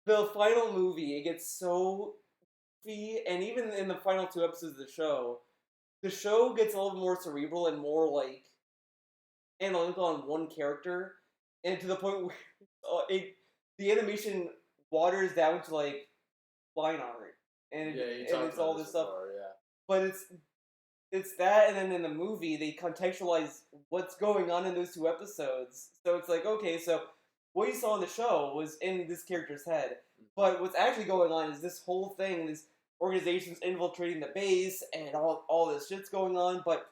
the final movie, it gets so goofy, and even in the final 2 episodes of the show gets a little more cerebral and more like analytical on one character, and to the point where the animation waters down to like line art, and Yeah, you and talked it's all about this this stuff. before. Yeah. But it's that, and then in the movie they contextualize what's going on in those 2 episodes. So it's like, okay, so what you saw in the show was in this character's head, but what's actually going on is this whole thing, this organization's infiltrating the base, and all this shit's going on. But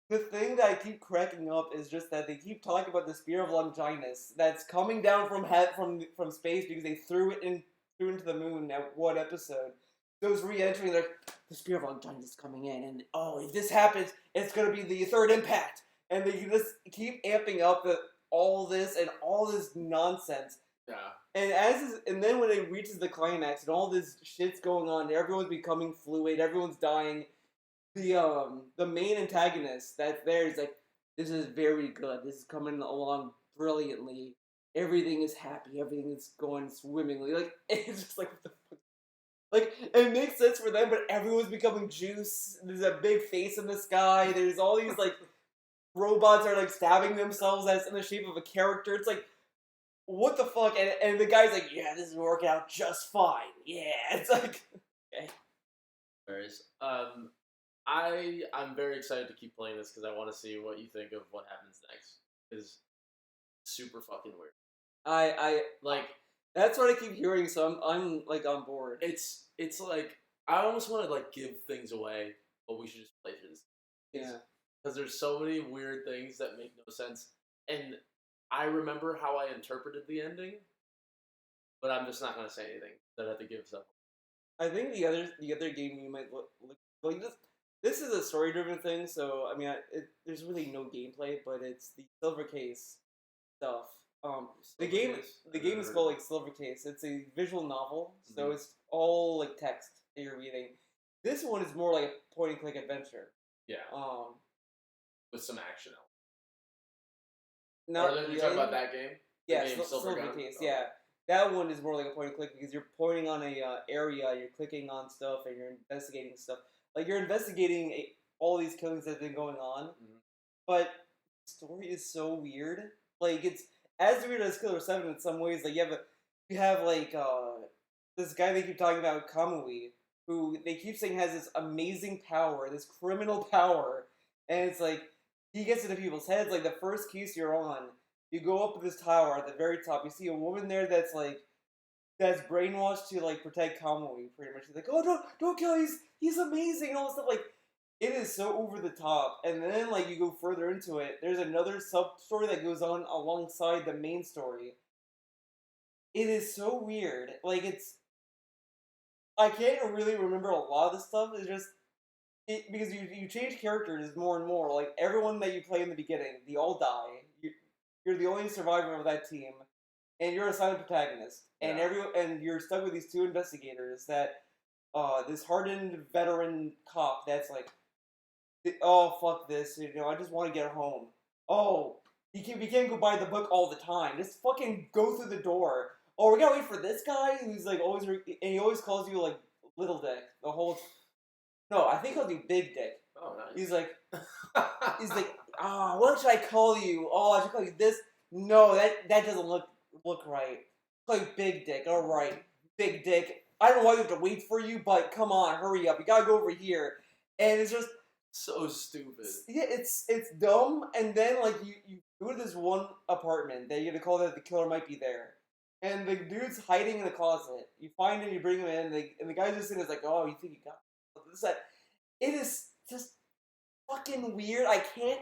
the thing that I keep cracking up is just that they keep talking about the spear of Longinus that's coming down from space because they threw into the moon at one episode. So it's re-entering the spear of Longinus coming in, and oh, if this happens, it's gonna be the third impact, and they just keep amping up all this nonsense. Yeah. And then when it reaches the climax and all this shit's going on, everyone's becoming fluid, everyone's dying, the main antagonist that's there is like, this is very good. This is coming along brilliantly. Everything is happy. Everything is going swimmingly. Like it's just like what the fuck? Like it makes sense for them, but everyone's becoming juice. There's a big face in the sky. There's all these like robots are like stabbing themselves as in the shape of a character. It's like what the fuck? And the guy's like, yeah, this is working out just fine. Yeah, it's like okay. Anyways, I'm very excited to keep playing this because I want to see what you think of what happens next. It's super fucking weird. I Like that's what I keep hearing, so I'm like on board. it's like I almost want to like give things away, but we should just play through this. Yeah. Because there's so many weird things that make no sense, and I remember how I interpreted the ending, but I'm just not gonna say anything. That I have to give stuff. I think the other game you might look like this is a story driven thing, so I mean there's really no gameplay, but it's the Silver Case stuff. The game the game is called like Silver Case. It's a visual novel, so it's all like text that you're reading. This one is more like a point and click adventure. Yeah. Um, With some action. not Are you talking about that game? Yeah, game Silver Gun? Case. Oh. Yeah, that one is more like a point and click because you're pointing on a area, you're clicking on stuff, and you're investigating stuff. Like you're investigating all these killings that have been going on, but the story is so weird. Like it's as weird as Killer 7 in some ways. Like you have like this guy they keep talking about, Kamui, who they keep saying has this amazing power, this criminal power, and it's like he gets into people's heads. Like the first case you're on, you go up to this tower at the very top. You see a woman there that's brainwashed to like protect Kamui. Pretty much, she's like, "Oh, don't kill him. He's amazing." And all this stuff. Like it is so over the top. And then like you go further into it, there's another sub story that goes on alongside the main story. It is so weird. Like I can't really remember a lot of the stuff. It's just because you change characters more and more. Like everyone that you play in the beginning, they all die. You're the only survivor of that team, and you're a silent protagonist. And and you're stuck with these two investigators that this hardened veteran cop that's like, oh fuck this, I just want to get home. Oh, we can't go by the book all the time. Just fucking go through the door. Oh, we gotta wait for this guy who's like always and he always calls you like little dick the whole. No, I think he calls you big dick. Oh, nice. He's like, what should I call you? Oh, I should call you this. No, that doesn't look right. Call you big dick. All right, big dick. I don't know why we have to wait for you, but come on, hurry up. You gotta go over here. And it's just so stupid. Yeah, it's dumb. And then like you go to this one apartment that you have to call that the killer might be there, and the dude's hiding in the closet. You find him, you bring him in, and the guy's just sitting there like, oh, you think you got this? That it is just fucking weird. I can't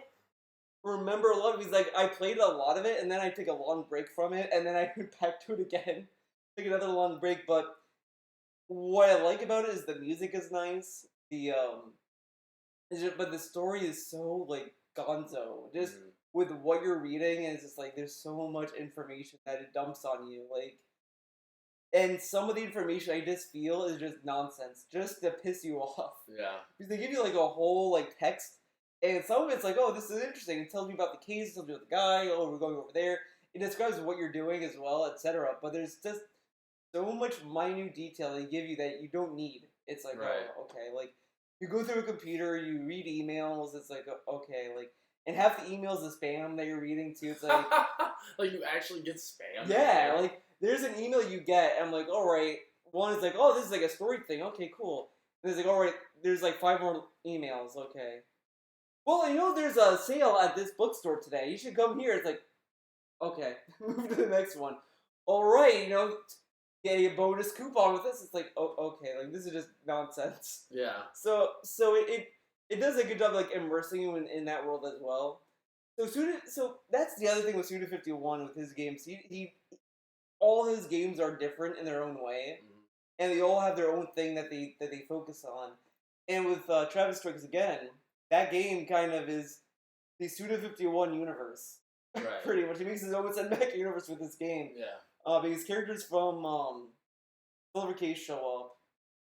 remember a lot of. He's like, I played a lot of it, and then I took a long break from it, and then I went back to it again, took another long break. But what I like about it is the music is nice. But the story is so like gonzo. Just with what you're reading, and it's just like there's so much information that it dumps on you. Like, and some of the information I just feel is just nonsense, just to piss you off. Yeah. Because they give you like a whole like text And some of it's like, oh, this is interesting. It tells me about the case, it tells me about the guy. Oh, we're going over there. It describes what you're doing as well, etc. But there's just so much minute detail they give you that you don't need. It's like, Right. oh, okay, like you go through a computer, you read emails. It's like, okay, like, and half the emails is spam that you're reading too. It's like, Like you actually get spam. in yeah, there? like there's an email you get. And I'm like, all right. One is like, oh, this is like a story thing. Okay, cool. And there's like, all right, there's like 5 more emails. Okay. Well, there's a sale at this bookstore today. You should come here. It's like, okay, move to the next one. All right, get a bonus coupon with this. It's like, oh, okay, like this is just nonsense. Yeah. So it does a good job like immersing you in that world as well. So that's the other thing with Suda51 with his games. He all his games are different in their own way, Mhm. and they all have their own thing that they focus on. And with Travis Strikes Again, that game kind of is the Suda51 universe. Right. Pretty much, he makes his own cinematic universe with this game. Yeah. Because characters from Silver Case show up.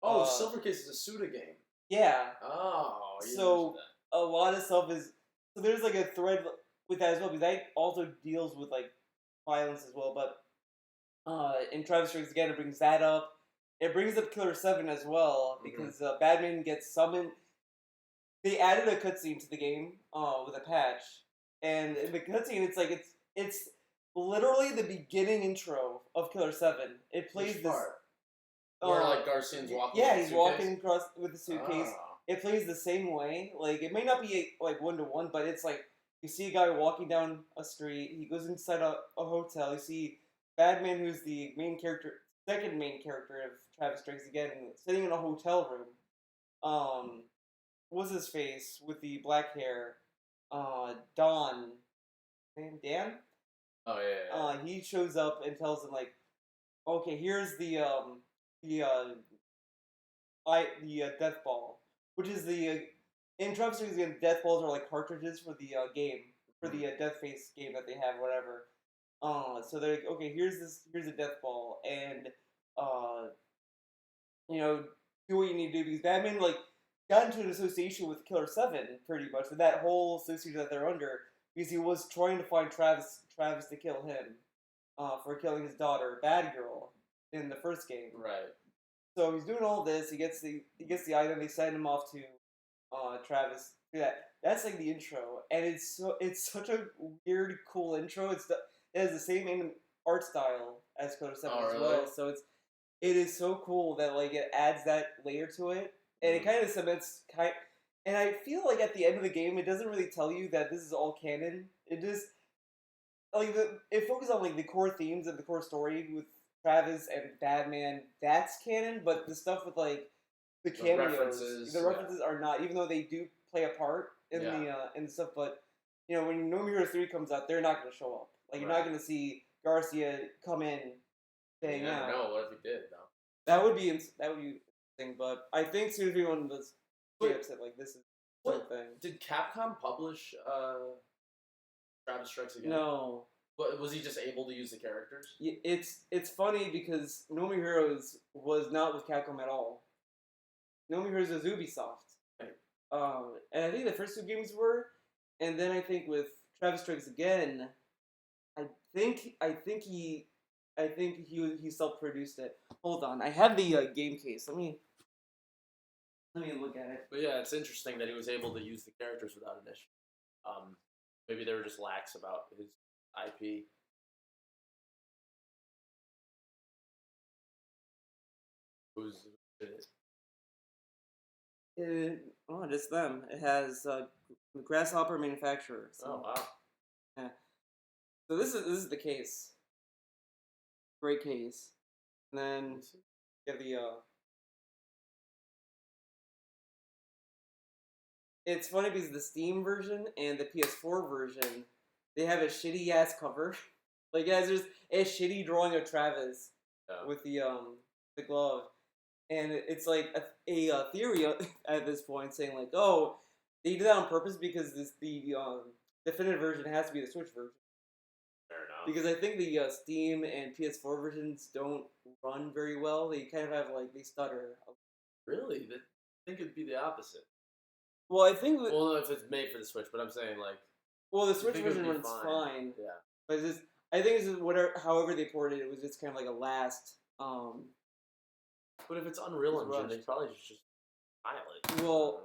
Oh, Silver Case is a Suda game. Yeah. Oh, you So mentioned that. a lot of stuff is so there's like a thread with that as well because that also deals with like violence as well. But in Travis Strikes Again, it brings that up. It brings up Killer 7 as well because Batman gets summoned. They added a cutscene to the game with a patch, and in the cutscene, it's literally the beginning intro of Killer 7. It plays Which this. part? Or like Garcian's walking. Yeah, with he's the walking suitcase? across with the suitcase. Oh. It plays the same way. Like it may not be like 1-to-1, but it's like you see a guy walking down a street. He goes inside a hotel. You see Batman, who's the main character, second main character of Travis Strikes Again, sitting in a hotel room. What's his face with the black hair? Don. Name Dan. Oh yeah. He shows up and tells him like, okay, here's the death ball, which is the in Travis Strikes Again, death balls are like cartridges for the game for the Death Face game that they have, whatever. So they're like, okay, here's a death ball, and uh, you know, do what you need to do because Batman like got into an association with Killer 7 pretty much, with that whole association that they're under because he was trying to find Travis to kill him, for killing his daughter, Bad Girl, in the first game. Right. So he's doing all this. He gets the item. They send him off to Travis. Do that. That's like the intro, and it's such a weird, cool intro. It has the same art style as Killer 7 Oh, as really? well. So it is so cool that like it adds that layer to it, and it kind of cements And I feel like at the end of the game, it doesn't really tell you that this is all canon. It just like it focuses on like the core themes of the core story with Travis and Batman. That's canon, but the stuff with like the cameos, references, the references are not. Even though they do play a part in the stuff, but when No More Heroes 3 comes out, they're not going to show up. Like you're not going to see Garcia come in saying, You never know. What if he did though? That would be interesting, but I think soon as everyone was Wait. upset like this is What? something. Did Capcom publish Travis Strikes Again? No. But was he just able to use the characters? It's funny because No More Heroes was not with Capcom at all. No More Heroes was Ubisoft. Right. And I think the first 2 games were, and then I think with Travis Strikes Again, I think he self-produced it. Hold on, I have the game case. Let me look at it. But yeah, it's interesting that he was able to use the characters without an issue. Maybe they were just lax about his IP. Who's it? Just them. It has Grasshopper Manufacturer. So. Oh wow. Yeah. So this is the case. Great case. And then you have the It's funny because the Steam version and the PS4 version, they have a shitty ass cover. Like it has just a shitty drawing of Travis with the glove. And it's like a theory at this point saying like, oh, they did that on purpose because the definitive version has to be the Switch version. Fair enough. Because I think the Steam and PS4 versions don't run very well. They kind of have like they stutter. Really? I think it'd be the opposite. Well, I think. Well, no, if it's made for the Switch, but I'm saying like. Well, the Switch version runs fine. Yeah. But it's just, I think it's just whatever. However they ported it, was just kind of like a last. But if it's Unreal Engine, they probably just file it. Well,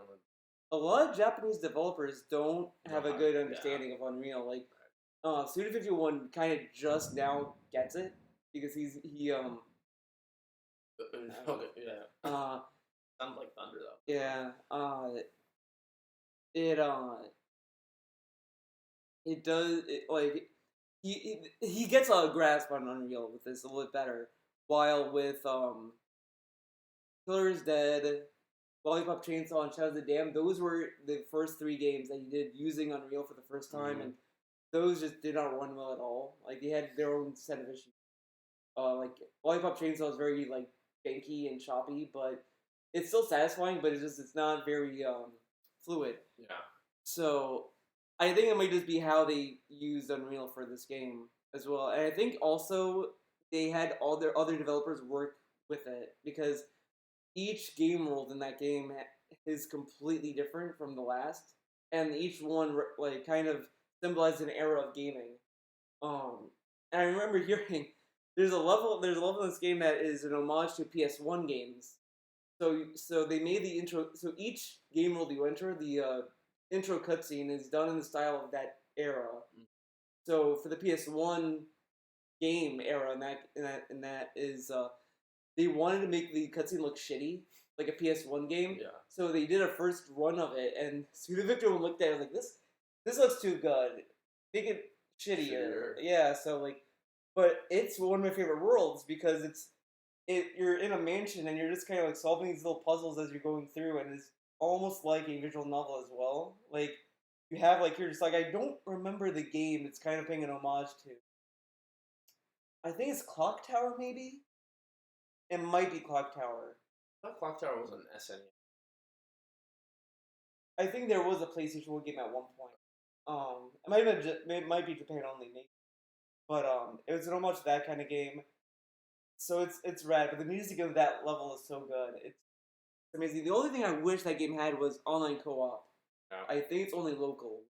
a lot of Japanese developers don't have a good understanding of Unreal. Like, Suda51 kind of just now gets it because he Okay, yeah. Sounds like thunder though. Yeah. It does like he gets a grasp on Unreal with this a little bit better. While with Killer is Dead, Lollipop Chainsaw, and Shadow of the Dam, those were the first 3 games that he did using Unreal for the first time, and those just did not run well at all. Like they had their own set of issues. Like Lollipop Chainsaw is very like janky and choppy, but it's still satisfying. But it's not very fluid. Yeah. So I think it might just be how they used Unreal for this game as well, and I think also they had all their other developers work with it because each game world in that game is completely different from the last, and each one like kind of symbolizes an era of gaming. And I remember hearing there's a level in this game that is an homage to PS1 games. So they made the intro. So each game world you enter, the intro cutscene is done in the style of that era. So for the PS1 game era, and that is they wanted to make the cutscene look shitty, like a PS1 game. Yeah. So they did a first run of it, and Suda Victor looked at it and was like, this looks too good. Make it shittier. Yeah. So like, but it's one of my favorite worlds because you're in a mansion and you're just kind of like solving these little puzzles as you're going through, and it's almost like a visual novel as well. Like you have like you're just like I don't remember the game. It's kind of paying an homage to. I think it's Clock Tower, maybe. It might be Clock Tower. I thought Clock Tower was an SNES. I think there was a PlayStation 1 game at one point. It might be Japan only, maybe. But it was an homage to that kind of game. So it's rad, but the music of that level is so good. It's amazing. The only thing I wish that game had was online co-op. Yeah. I think it's only local.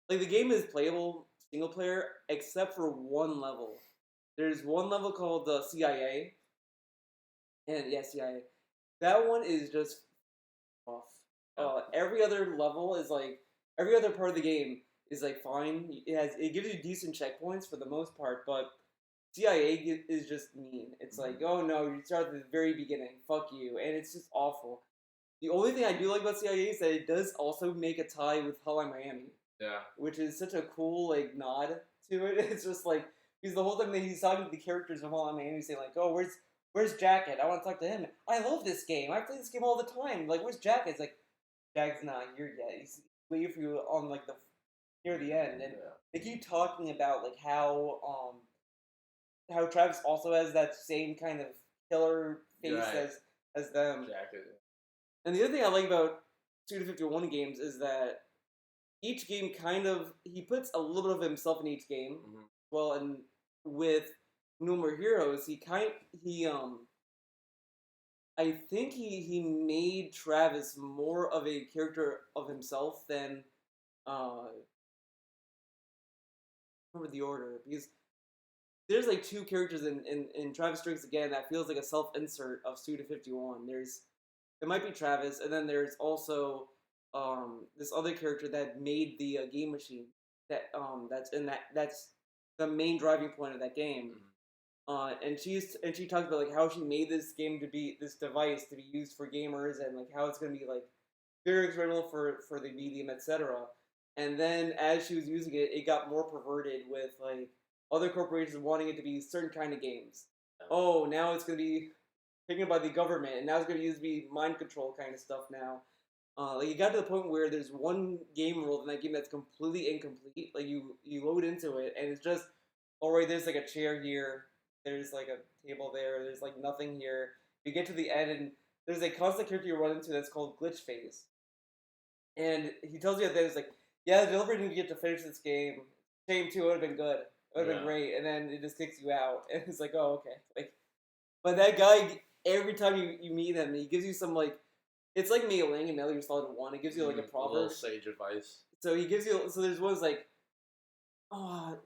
Like the game is playable single player except for one level. There's one level called the CIA. And yeah, CIA. That one is just off. Every other level is like every other part of the game is like fine. It gives you decent checkpoints for the most part, but CIA is just mean. It's like, oh no, you start at the very beginning. Fuck you, and it's just awful. The only thing I do like about CIA is that it does also make a tie with Hotline Miami. Yeah. Which is such a cool like nod to it. It's just like because the whole time that he's talking to the characters of Hotline Miami, saying like, oh, where's Jacket? I want to talk to him. I love this game. I play this game all the time. Like, where's Jacket? It's like, Jack's not here yet. He's waiting for you on like near the end, and they keep talking about like how Travis also has that same kind of killer face as them. Jacket. And the other thing I like about Suda51 games is that each game he puts a little bit of himself in each game. Mm-hmm. Well, and with No More Heroes, I think he made Travis more of a character of himself than I remember the order because there's like 2 characters in Travis Strikes Again that feels like a self-insert of Suda51. It might be Travis, and then there's also this other character that made the game machine that's the main driving point of that game. And she talks about like how she made this game to be this device to be used for gamers and like how it's going to be like very experimental for the medium, etc. And then as she was using it, it got more perverted with like other corporations wanting it to be certain kind of games. Oh, now it's going to be taken by the government, and now it's going to use be mind control kind of stuff now. Like it got to the point where there's one game world in that game that's completely incomplete. Like you load into it, and it's just, alright, there's like a chair here, there's like a table there, there's like nothing here. You get to the end, and there's a constant character you run into that's called Glitch Phase. And he tells you at the end, it's like, yeah, the developer didn't get to finish this game. Shame too, it would have been good. It would have been great. And then it just kicks you out. And it's like, oh, okay. Like, but that guy, every time you meet him, he gives you some like, it's like Mei Ling and Metal Gear Solid 1. It gives you like a A proverb. little sage advice. So he gives you. So there's ones like, oh,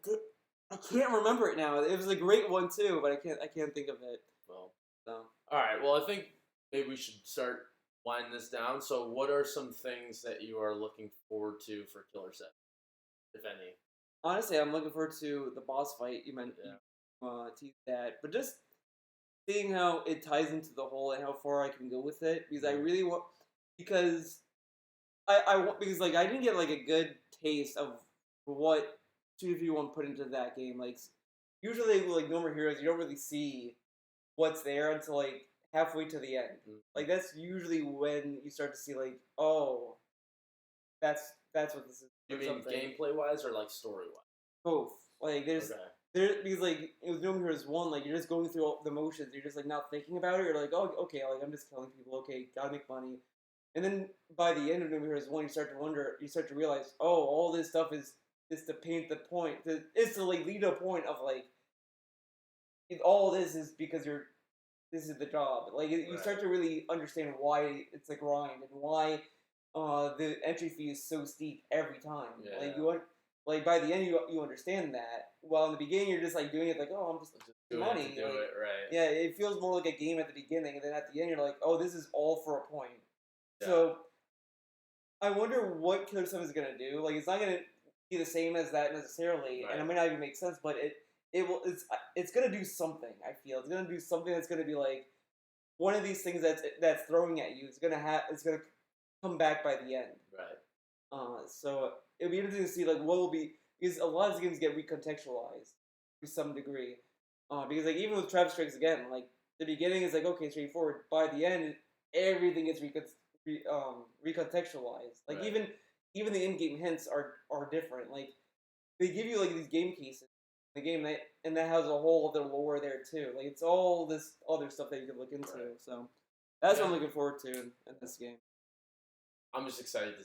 I can't remember it now. It was a great one too, but I can't think of it. Well, So all right. Well, I think maybe we should start winding this down. So, what are some things that you are looking forward to for Killer 7, if any? honestly, I'm looking forward to the boss fight. You meant teased that, but just seeing how it ties into the whole and how far I can go with it because I really want because I want because like I didn't get like a good taste of what 2v1 put into that game. Like usually like No More Heroes, you don't really see what's there until like halfway to the end. Like that's usually when you start to see like, oh, that's what this is. You mean gameplay wise or like story wise? Both. Like there because like with No More Heroes 1, like you're just going through all the motions. You're just like not thinking about it. You're like, oh, okay, like I'm just killing people. Okay, gotta make money. And then by the end of No More Heroes 1, you start to wonder. You start to realize, oh, all this stuff is to paint the point. Is to like lead to a point of like all this is because this is the job. Like you start to really understand why it's a grind and why the entry fee is so steep every time. Yeah. Like you want, like by the end you understand that. While in the beginning you're just like doing it like, oh, I'm just doing money. It to do like, it right. Yeah, it feels more like a game at the beginning, and then at the end you're like, oh, this is all for a point. Yeah. So I wonder what Killer 7 is gonna do. Like it's not gonna be the same as that necessarily, and it might not even make sense, but it's gonna do something. I feel it's gonna do something that's gonna be like one of these things that's throwing at you. It's gonna come back by the end. Right. So it'll be interesting to see like what will be because a lot of these games get recontextualized to some degree. Because like even with Travis Strikes Again, like the beginning is like okay straightforward. By the end, everything gets recontextualized. Like even the in-game hints are different. Like they give you like these game cases. The game that has a whole other lore there too. Like it's all this other stuff that you can look into. Right. So that's what I'm looking forward to in this game. I'm just excited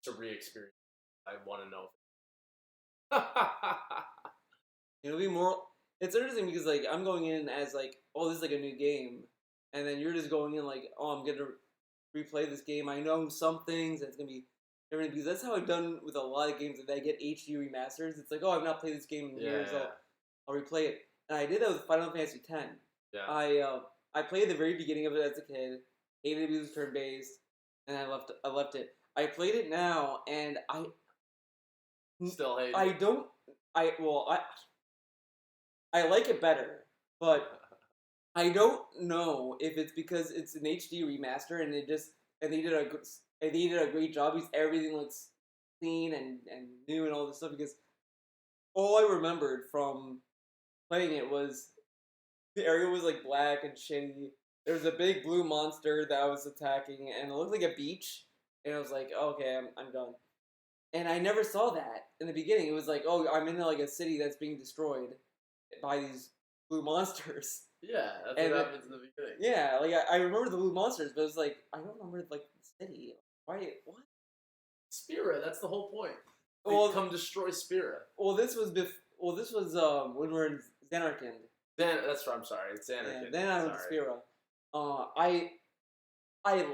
to re-experience. I want to know. It'll be more. It's interesting because like I'm going in as like, oh, this is like a new game, and then you're just going in like, oh, I'm gonna replay this game. I know some things, and it's gonna be different because that's how I've done with a lot of games that I get HD remasters. It's like, oh, I've not played this game in years. I'll replay it, and I did that with Final Fantasy X. Yeah. I played the very beginning of it as a kid, hated it because it was turn based, and I left it. I played it now, and I still hate it. I like it better, but I don't know if it's because it's an HD remaster and they did a great job because everything looks clean and new and all this stuff. Because all I remembered from playing it was the area was like black and shitty. There was a big blue monster that was attacking, and it looked like a beach. And I was like, oh, okay, I'm done. And I never saw that in the beginning. It was like, oh, I'm in like a city that's being destroyed by these blue monsters. Yeah, that's what happens in the beginning. Yeah, like I remember the blue monsters, but it was like I don't remember like the city. Why? What? Spira. That's the whole point. They come destroy Spira. Well, this was when we were in Xanarkand. That's right. I'm sorry. It's Xanarkand. Yeah, then I went to Spira. I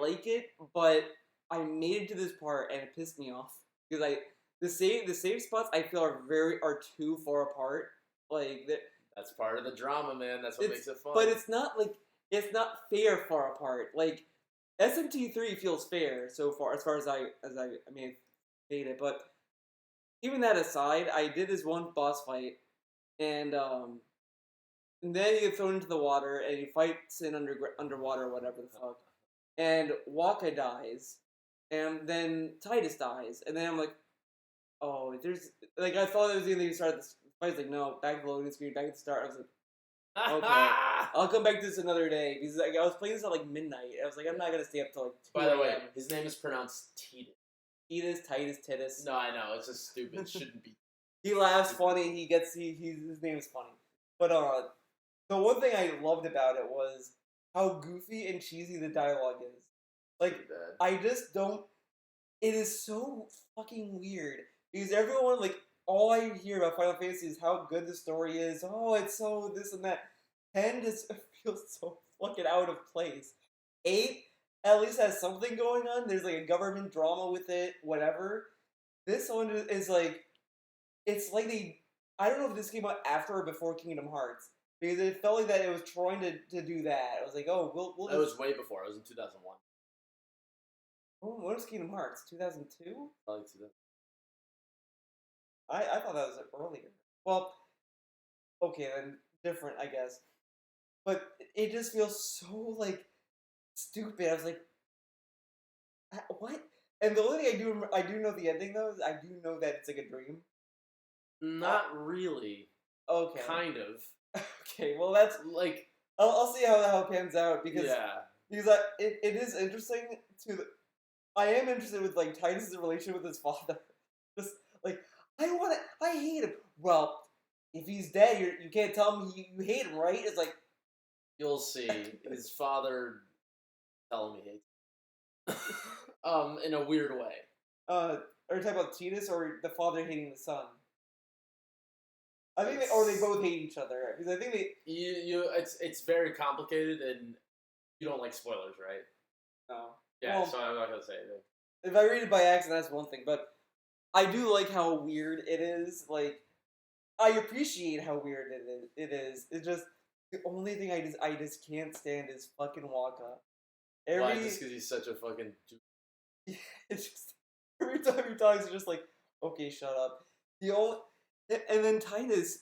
like it, but I made it to this part and it pissed me off because the save spots I feel are too far apart. Like that's part of the drama, man. That's what makes it fun. But it's not fair far apart. Like SMT3 feels fair so far as I may have made it, but even that aside, I did this one boss fight, and then you get thrown into the water and you fight Sin underwater or whatever the fuck, and Waka dies, and then Titus dies, and then I'm like, oh, there's like I thought it was gonna start this. I was like, no, back to the loading screen, back at the start. I was like, okay, I'll come back to this another day because like, I was playing this at like midnight. I was like, I'm not gonna stay up till like 2 By the way, his name is pronounced Titus. No, I know it's just stupid. It shouldn't be. He laughs funny. His name is funny. But the one thing I loved about it was how goofy and cheesy the dialogue is. Like I just don't. It is so fucking weird because everyone like. All I hear about Final Fantasy is how good the story is. Oh, it's so this and that. 10 just feels so fucking out of place. 8 at least has something going on. There's like a government drama with it, whatever. This one is like, it's like they. I don't know if this came out after or before Kingdom Hearts because it felt like that it was trying to do that. I was like, oh, we'll. That was way before. It was in 2001. Oh, when was Kingdom Hearts? 2002. Probably 2000. I thought that was earlier. Well, okay then, different, I guess. But it just feels so like stupid. I was like, what? And the only thing I do know the ending though is I do know that it's like a dream. Not really. Okay. Kind of. Okay. Well, that's like I'll see how it pans out because it is interesting to. I am interested with like Titus's relationship with his father. Just like I hate him. Well, if he's dead, you can't tell him you hate him, right? It's like you'll see his father tell him he hates him. In a weird way. Are you talking about Titus or the father hating the son? I think or they both hate each other because I think they. It's very complicated and you don't like spoilers, right? No. Yeah, well, so I'm not gonna say anything. If I read it by accident, that's one thing, but I do like how weird it is. Like, I appreciate how weird it is. It's just the only thing I just can't stand is fucking Waka. Why? Just because he's such a fucking. Yeah, it's just every time he talks, it's just like, okay, shut up. The only and then Titus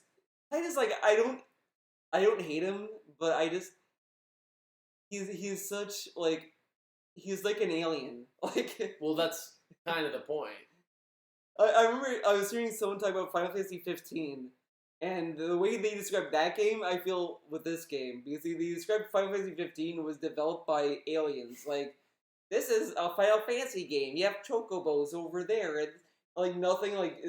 like I don't hate him, but I just he's such like. He's like an alien. Like, well, that's kind of the point. I remember I was hearing someone talk about Final Fantasy 15, and the way they described that game, I feel with this game because they described Final Fantasy 15 was developed by aliens. Like, this is a Final Fantasy game. You have chocobos over there, and like nothing like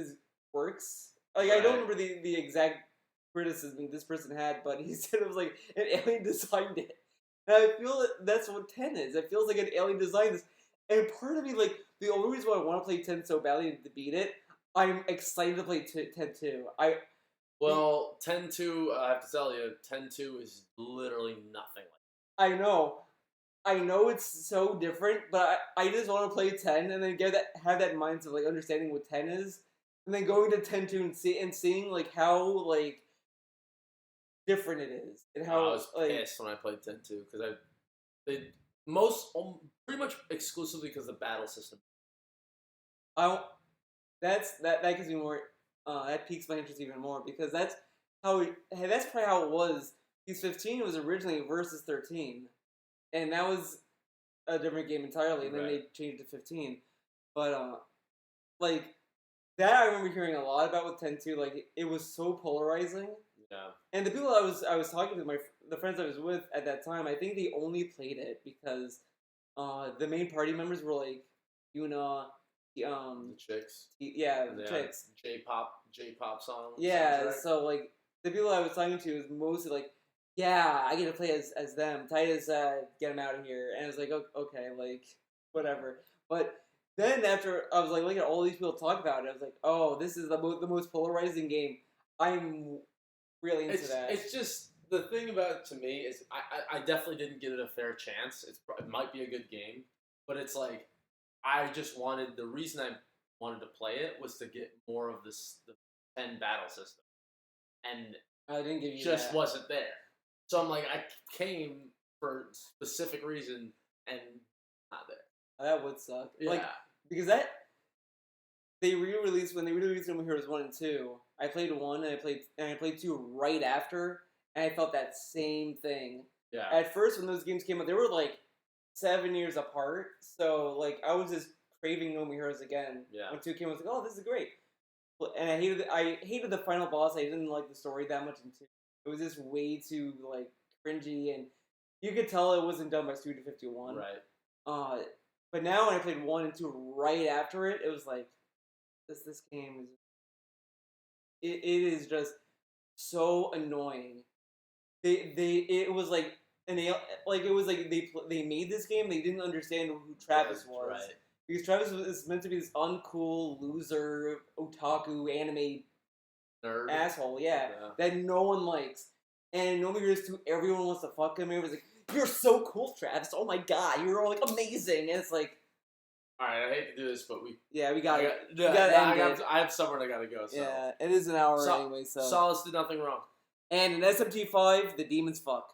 works. Like right. I don't remember the exact criticism this person had, but he said it was like an alien designed it. And I feel that that's what 10 is. It feels like an alien design this. And part of me, like, the only reason why I want to play 10 so badly to beat it, I'm excited to play 10 too. 10-2, I have to tell you, 10-2 is literally nothing like that. I know it's so different, but I just want to play 10 and then have that mindset of, like, understanding what 10 is. And then going to 10-2 and seeing, like, how, like, different it is, and how I was pissed when I played 10-2 because pretty much exclusively because the battle system. That gives me more. That piques my interest even more because that's probably how it was. Because 15 was originally versus 13, and that was a different game entirely. And then they changed to 15, but like that I remember hearing a lot about with 10-2. Like it was so polarizing. Yeah. And the people I was talking to, the friends I was with at that time, I think they only played it because the main party members were like Yuna, the chicks. The chicks. J-pop song. Yeah, so like the people I was talking to was mostly like, yeah, I get to play as them. Titus, get him out of here. And I was like, okay, like whatever. But then after I was like looking at all these people talk about it, I was like, oh, this is the most polarizing game. I'm really into that. It's just the thing about it to me is I definitely didn't give it a fair chance. It might be a good game, but it's like the reason I wanted to play it was to get more of the 10 battle system, and I didn't give you just wasn't there. So I'm like I came for a specific reason and not there. That would suck. Yeah. Like because when they re-released No Heroes 1 and 2. I played 1 and I played 2 right after, and I felt that same thing. Yeah. At first, when those games came out, they were like 7 years apart, so like I was just craving No More Heroes again. Yeah. When 2 came, I was like, oh, this is great. And I hated the final boss. I didn't like the story that much in 2. It was just way too like cringy, and you could tell it wasn't done by Studio 51. Right. But now when I played 1 and 2 right after it, it was like this game is. It is just so annoying. It was like they made this game. They didn't understand who Travis was, right? Because Travis is meant to be this uncool loser, otaku, anime nerd asshole. Yeah, that no one likes. And nobody hears to everyone wants to fuck him. It was like you're so cool, Travis. Oh my god, you're like amazing. And it's like, all right, I hate to do this, but we got I have somewhere I gotta go. So. Yeah, it is an hour anyway. So Solace did nothing wrong. And in SMT5, the demons fuck.